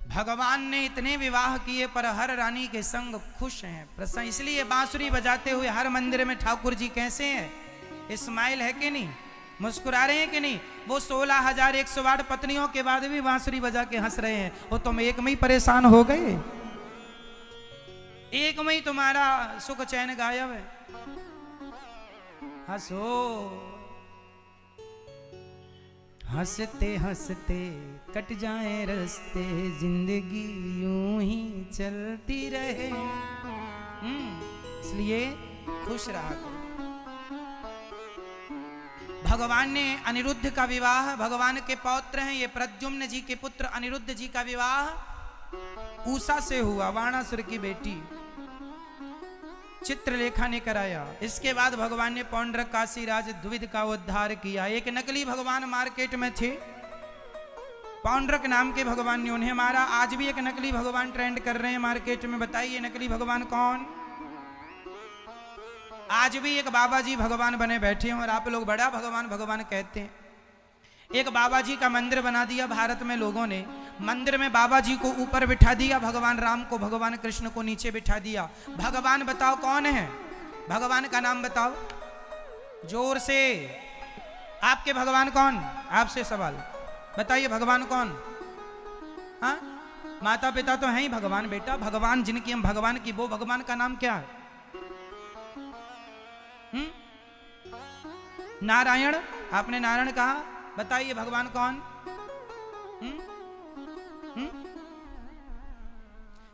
भगवान ने इतने विवाह किए पर हर रानी के संग खुश हैं, प्रसन्न। इसलिए बांसुरी बजाते हुए हर मंदिर में ठाकुर जी कैसे हैं? स्माइल है कि नहीं? मुस्कुरा रहे हैं कि नहीं? वो 16,108 पत्नियों के बाद भी बांसुरी बजा के हंस रहे हैं। वो तुम एक में ही परेशान हो गए, एक में ही तुम्हारा सुख चैन गायब है। हंसो, हंसते हंसते कट जाए रस्ते, जिंदगी यूं ही चलती रहे। इसलिए खुश रहा करो। भगवान ने अनिरुद्ध का विवाह, भगवान के पौत्र हैं ये प्रद्युम्न जी के पुत्र अनिरुद्ध जी का विवाह उषा से हुआ, वाणासुर की बेटी चित्रलेखा ने कराया। इसके बाद भगवान ने पौंड्रक काशीराज द्विविद का उद्धार किया। एक नकली भगवान मार्केट में थे, पौंड्रक नाम के भगवान ने उन्हें मारा। आज भी एक नकली भगवान ट्रेंड कर रहे हैं मार्केट में। बताइए नकली भगवान कौन? आज भी एक बाबा जी भगवान बने बैठे हैं और आप लोग बड़ा भगवान भगवान कहते हैं। एक बाबा जी का मंदिर बना दिया भारत में लोगों ने। मंदिर में बाबा जी को ऊपर बिठा दिया, भगवान राम को, भगवान कृष्ण को नीचे बिठा दिया। भगवान बताओ कौन है? भगवान का नाम बताओ जोर से। आपके भगवान कौन? आपसे सवाल, बताइए भगवान कौन? हाँ, माता पिता तो हैं ही भगवान बेटा। भगवान जिनकी हम भगवान की, वो भगवान का नाम क्या है? नारायण। आपने नारायण कहा, बताइए भगवान कौन?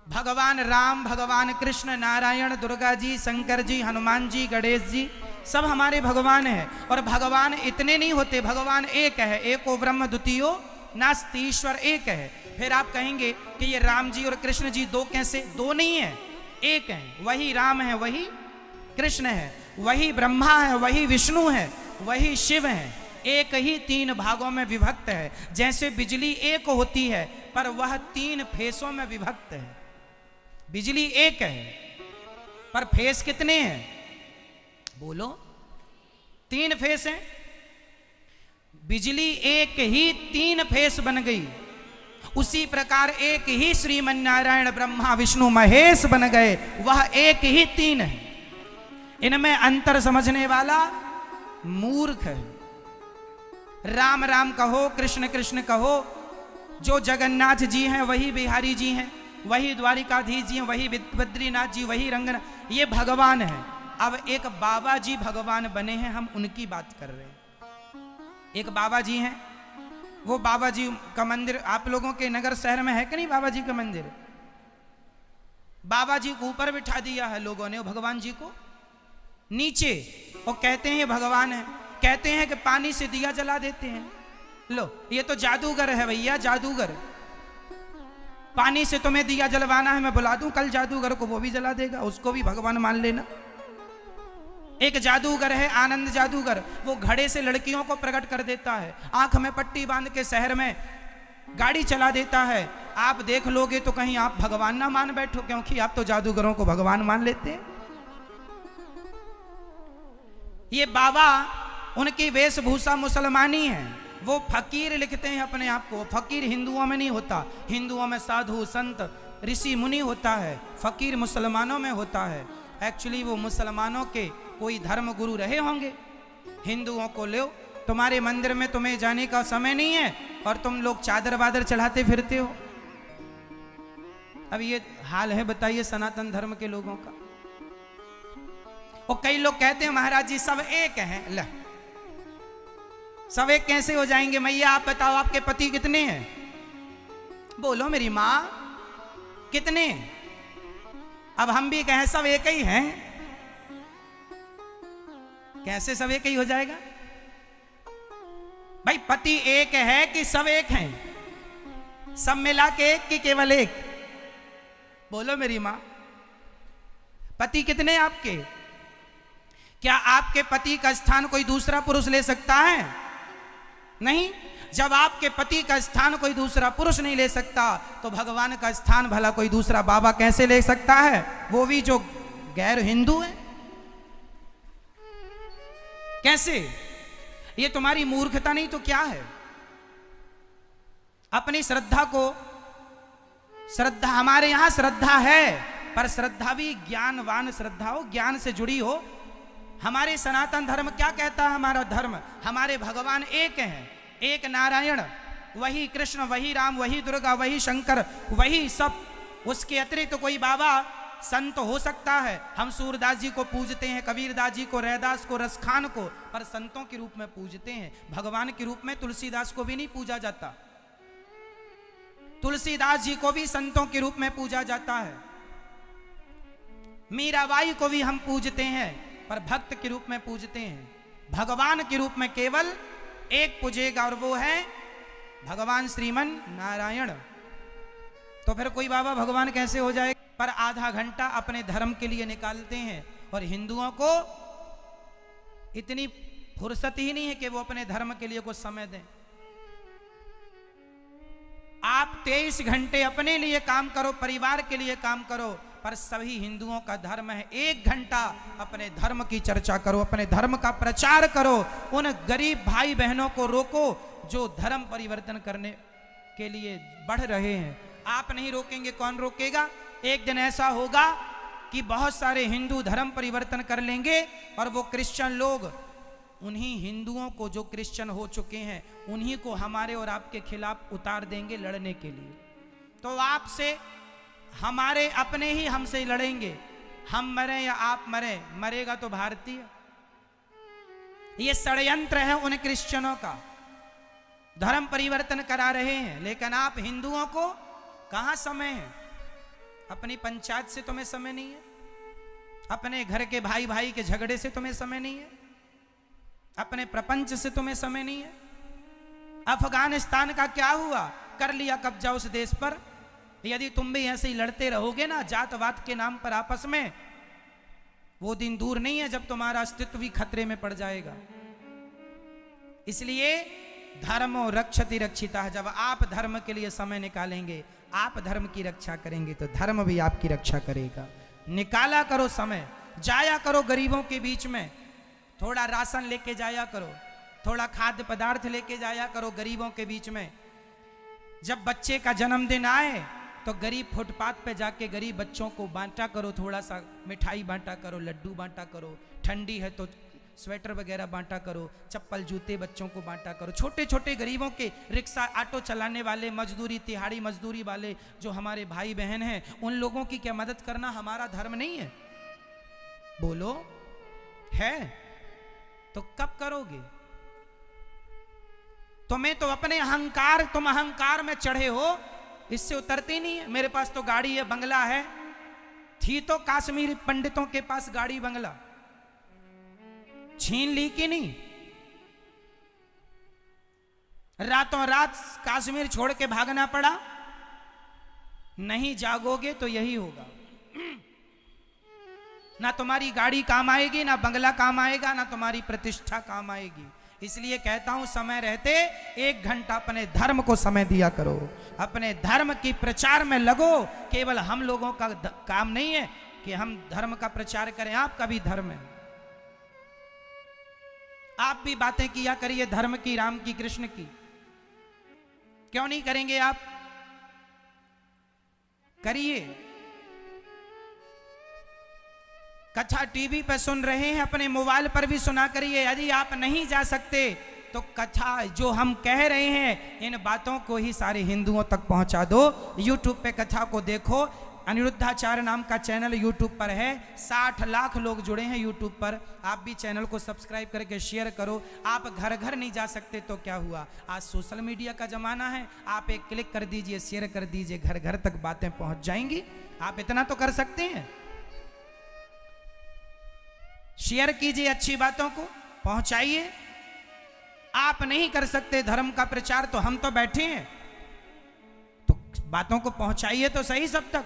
भगवान राम, भगवान कृष्ण, नारायण, दुर्गा जी, शंकर जी, हनुमान जी, गणेश जी, सब हमारे भगवान हैं। और भगवान इतने नहीं होते, भगवान एक है। एको ब्रह्म द्वितीयो नास्ति, ईश्वर एक है। फिर आप कहेंगे कि ये राम जी और कृष्ण जी दो कैसे? दो नहीं है, एक है। वही राम है, वही कृष्ण है, वही ब्रह्मा है, वही विष्णु है, वही शिव है। एक ही तीन भागों में विभक्त है। जैसे बिजली एक होती है पर वह तीन फेसों में विभक्त है। बिजली एक है पर फेस कितने हैं? बोलो, तीन फेस हैं। बिजली एक ही तीन फेस बन गई। उसी प्रकार एक ही श्रीमन नारायण ब्रह्मा विष्णु महेश बन गए, वह एक ही तीन है। इनमें अंतर समझने वाला मूर्ख है। राम राम कहो, कृष्ण कृष्ण कहो। जो जगन्नाथ जी हैं वही बिहारी जी हैं, वही द्वारिकाधीश जी हैं, वही बद्रीनाथ जी, वही रंगनाथ, ये भगवान है। अब एक बाबा जी भगवान बने हैं, हम उनकी बात कर रहे हैं। एक बाबा जी हैं, वो बाबा जी का मंदिर आप लोगों के नगर शहर में है कि नहीं? बाबा जी का मंदिर, बाबा जी को ऊपर बिठा दिया है लोगों ने, भगवान जी को नीचे, और कहते हैं ये भगवान है। कहते हैं कि पानी से दिया जला देते हैं। लो, ये तो जादूगर है भैया, जादूगर। पानी से तुम्हें दिया जलवाना है, मैं बुला दूं कल जादूगर को, वो भी जला देगा, उसको भी भगवान मान लेना। एक जादूगर है आनंद जादूगर, वो घड़े से लड़कियों को प्रकट कर देता है, आंख में पट्टी बांध के शहर में गाड़ी चला देता है। आप देख लोगे तो कहीं आप भगवान ना मान बैठो, क्योंकि आप तो जादूगरों को भगवान मान लेते हैं। ये बाबा उनकी वेशभूषा मुसलमानी है, वो फकीर लिखते हैं अपने आप को। फकीर हिंदुओं में नहीं होता, हिंदुओं में साधु संत ऋषि मुनि होता है, फकीर मुसलमानों में होता है। एक्चुअली वो मुसलमानों के कोई धर्म गुरु रहे होंगे। हिंदुओं को लो, तुम्हारे मंदिर में तुम्हें जाने का समय नहीं है और तुम लोग चादर वादर चढ़ाते फिरते हो। अब ये हाल है, बताइए सनातन धर्म के लोगों का। और कई लोग कहते हैं महाराज जी सब एक हैं। ल सब एक कैसे हो जाएंगे? मैया आप बताओ, आपके पति कितने हैं? बोलो मेरी मां, कितने? अब हम भी कहें सब एक ही हैं, कैसे सब एक ही हो जाएगा? भाई पति एक है कि सब एक हैं? सब मिला के एक कि केवल एक? बोलो मेरी मां, पति कितने आपके? क्या आपके पति का स्थान कोई दूसरा पुरुष ले सकता है? नहीं। जब आपके पति का स्थान कोई दूसरा पुरुष नहीं ले सकता तो भगवान का स्थान भला कोई दूसरा बाबा कैसे ले सकता है, वो भी जो गैर हिंदू है? कैसे? ये तुम्हारी मूर्खता नहीं तो क्या है? अपनी श्रद्धा को, श्रद्धा हमारे यहां श्रद्धा है, पर श्रद्धा भी ज्ञानवान श्रद्धा हो, ज्ञान से जुड़ी हो। हमारे सनातन धर्म क्या कहता है? हमारा धर्म, हमारे भगवान एक हैं, एक नारायण, वही कृष्ण, वही राम, वही दुर्गा, वही शंकर, वही सब। उसके अतिरिक्त तो कोई बाबा संत हो सकता है। हम सूरदास जी को पूजते हैं, कबीरदास जी को, रैदास को, रसखान को, पर संतों के रूप में पूजते हैं। भगवान के रूप में तुलसीदास को भी नहीं पूजा जाता। तुलसीदास जी को भी संतों के रूप में पूजा जाता है। मीराबाई को भी हम पूजते हैं, पर भक्त के रूप में पूजते हैं। भगवान के रूप में केवल एक पूजेगा और वो है भगवान श्रीमन नारायण। तो फिर कोई बाबा भगवान कैसे हो जाए? पर आधा घंटा अपने धर्म के लिए निकालते हैं और हिंदुओं को इतनी फुर्सत ही नहीं है कि वो अपने धर्म के लिए कुछ समय दें। आप 23 घंटे अपने लिए काम करो, परिवार के लिए काम करो, पर सभी हिंदुओं का धर्म है 1 घंटा अपने धर्म की चर्चा करो, अपने धर्म का प्रचार करो। उन गरीब भाई बहनों को रोको जो धर्म परिवर्तन करने के लिए बढ़ रहे हैं। आप नहीं रोकेंगे, कौन रोकेगा? एक दिन ऐसा होगा कि बहुत सारे हिंदू धर्म परिवर्तन कर लेंगे और वो क्रिश्चियन लोग उन्हीं हिंदुओं को जो क्रिश्चियन हो चुके हैं उन्हीं को हमारे और आपके खिलाफ उतार देंगे लड़ने के लिए। तो आपसे, हमारे अपने ही हमसे लड़ेंगे। हम मरे या आप मरे, मरेगा तो भारतीय। ये षड्यंत्र है उन क्रिश्चियनों का। धर्म परिवर्तन करा रहे हैं, लेकिन आप हिंदुओं को कहां समय है? अपनी पंचायत से तुम्हें समय नहीं है, अपने घर के भाई भाई के झगड़े से तुम्हें समय नहीं है, अपने प्रपंच से तुम्हें समय नहीं है। अफगानिस्तान का क्या हुआ? कर लिया कब्जा उस देश पर। यदि तुम भी ऐसे ही लड़ते रहोगे ना जातवाद के नाम पर आपस में, वो दिन दूर नहीं है जब तुम्हारा अस्तित्व भी खतरे में पड़ जाएगा। इसलिए धर्मो रक्षति रक्षिता। जब आप धर्म के लिए समय निकालेंगे, आप धर्म की रक्षा करेंगे, तो धर्म भी आपकी रक्षा करेगा। निकाला करो समय, जाया करो गरीबों के बीच में, थोड़ा राशन लेके जाया करो, थोड़ा खाद्य पदार्थ लेके जाया करो गरीबों के बीच में। जब बच्चे का जन्मदिन आए तो गरीब फुटपाथ पे जाके गरीब बच्चों को बांटा करो, थोड़ा सा मिठाई बांटा करो, लड्डू बांटा करो, ठंडी है तो स्वेटर वगैरह बांटा करो, चप्पल जूते बच्चों को बांटा करो। छोटे छोटे गरीबों के, रिक्शा ऑटो चलाने वाले, मजदूरी तिहाड़ी मजदूरी वाले जो हमारे भाई बहन हैं, उन लोगों की क्या मदद करना हमारा धर्म नहीं है? बोलो, है तो कब करोगे? तुम्हें तो अपने अहंकार, तुम अहंकार में चढ़े हो, इससे उतरती नहीं है। मेरे पास तो गाड़ी है, बंगला है, थी तो काश्मीरी पंडितों के पास गाड़ी बंगला, छीन ली कि नहीं? रातों रात कश्मीर छोड़ के भागना पड़ा। नहीं जागोगे तो यही होगा। ना तुम्हारी गाड़ी काम आएगी, ना बंगला काम आएगा, ना तुम्हारी प्रतिष्ठा काम आएगी। इसलिए कहता हूं समय रहते 1 घंटा अपने धर्म को समय दिया करो, अपने धर्म की प्रचार में लगो। केवल हम लोगों का काम नहीं है कि हम धर्म का प्रचार करें, आपका भी धर्म है। आप भी बातें किया करिए धर्म की, राम की, कृष्ण की। क्यों नहीं करेंगे आप? करिए। कथा टीवी पर सुन रहे हैं, अपने मोबाइल पर भी सुना करिए। यदि आप नहीं जा सकते तो कथा जो हम कह रहे हैं इन बातों को ही सारे हिंदुओं तक पहुंचा दो। यूट्यूब पे कथा को देखो। अनिरुद्धाचार्य नाम का चैनल यूट्यूब पर है, 60 लाख लोग जुड़े हैं यूट्यूब पर। आप भी चैनल को सब्सक्राइब करके शेयर करो। आप घर घर नहीं जा सकते तो क्या हुआ, आज सोशल मीडिया का जमाना है। आप एक क्लिक कर दीजिए, शेयर कर दीजिए, घर घर तक बातें पहुंच जाएंगी। आप इतना तो कर सकते हैं। शेयर कीजिए, अच्छी बातों को पहुंचाइए। आप नहीं कर सकते धर्म का प्रचार, तो हम तो बैठे हैं, तो बातों को पहुंचाइए तो सही सब तक।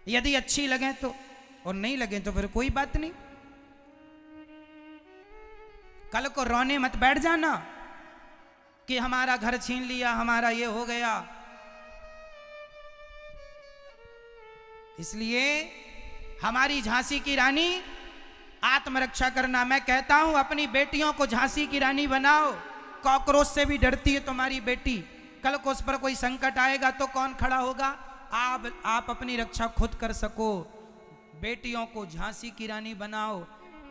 यदि अच्छी लगे तो, और नहीं लगे तो फिर कोई बात नहीं। कल को रोने मत बैठ जाना कि हमारा घर छीन लिया, हमारा ये हो गया। इसलिए हमारी झांसी की रानी आत्मरक्षा करना। मैं कहता हूं अपनी बेटियों को झांसी की रानी बनाओ। कॉकरोच से भी डरती है तुम्हारी बेटी। कल को उस पर कोई संकट आएगा तो कौन खड़ा होगा? आप अपनी रक्षा खुद कर सको। बेटियों को झांसी की रानी बनाओ।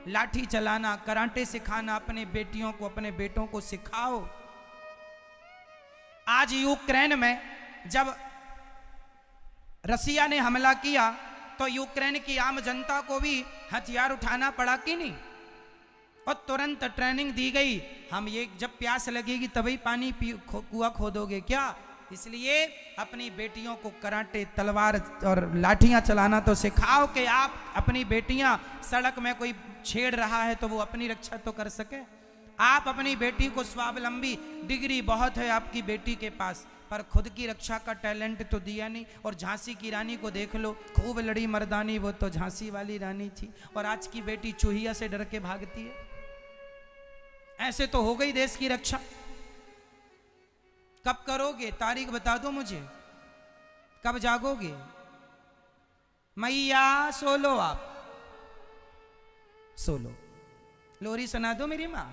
लाठी चलाना, कराटे सिखाना अपने बेटियों को, अपने बेटों को सिखाओ। आज यूक्रेन में जब रसिया ने हमला किया तो यूक्रेन की आम जनता को भी हथियार उठाना पड़ा कि नहीं? और तुरंत ट्रेनिंग दी गई, हम ये जब प्यास लगेगी तभी पानी कुआं खोदोगे क्या? इसलिए अपनी बेटियों को कराटे, तलवार और लाठियां चलाना तो सिखाओ कि आप अपनी बेटियां सड़क में कोई छेड़ रहा है तो वो अपनी रक्षा तो कर सके। आप अपनी बेटी को स्वावलंबी, डिग्री बहुत है आपकी बेटी के पास, पर खुद की रक्षा का टैलेंट तो दिया नहीं। और झांसी की रानी को देख लो, खूब लड़ी मर्दानी, वो तो झांसी वाली रानी थी। और आज की बेटी चूहिया से डर के भागती है। ऐसे तो हो गई देश की रक्षा। कब करोगे? तारीख बता दो मुझे, कब जागोगे? मैया सोलो, आप सोलो। लोरी सुना दो मेरी माँ।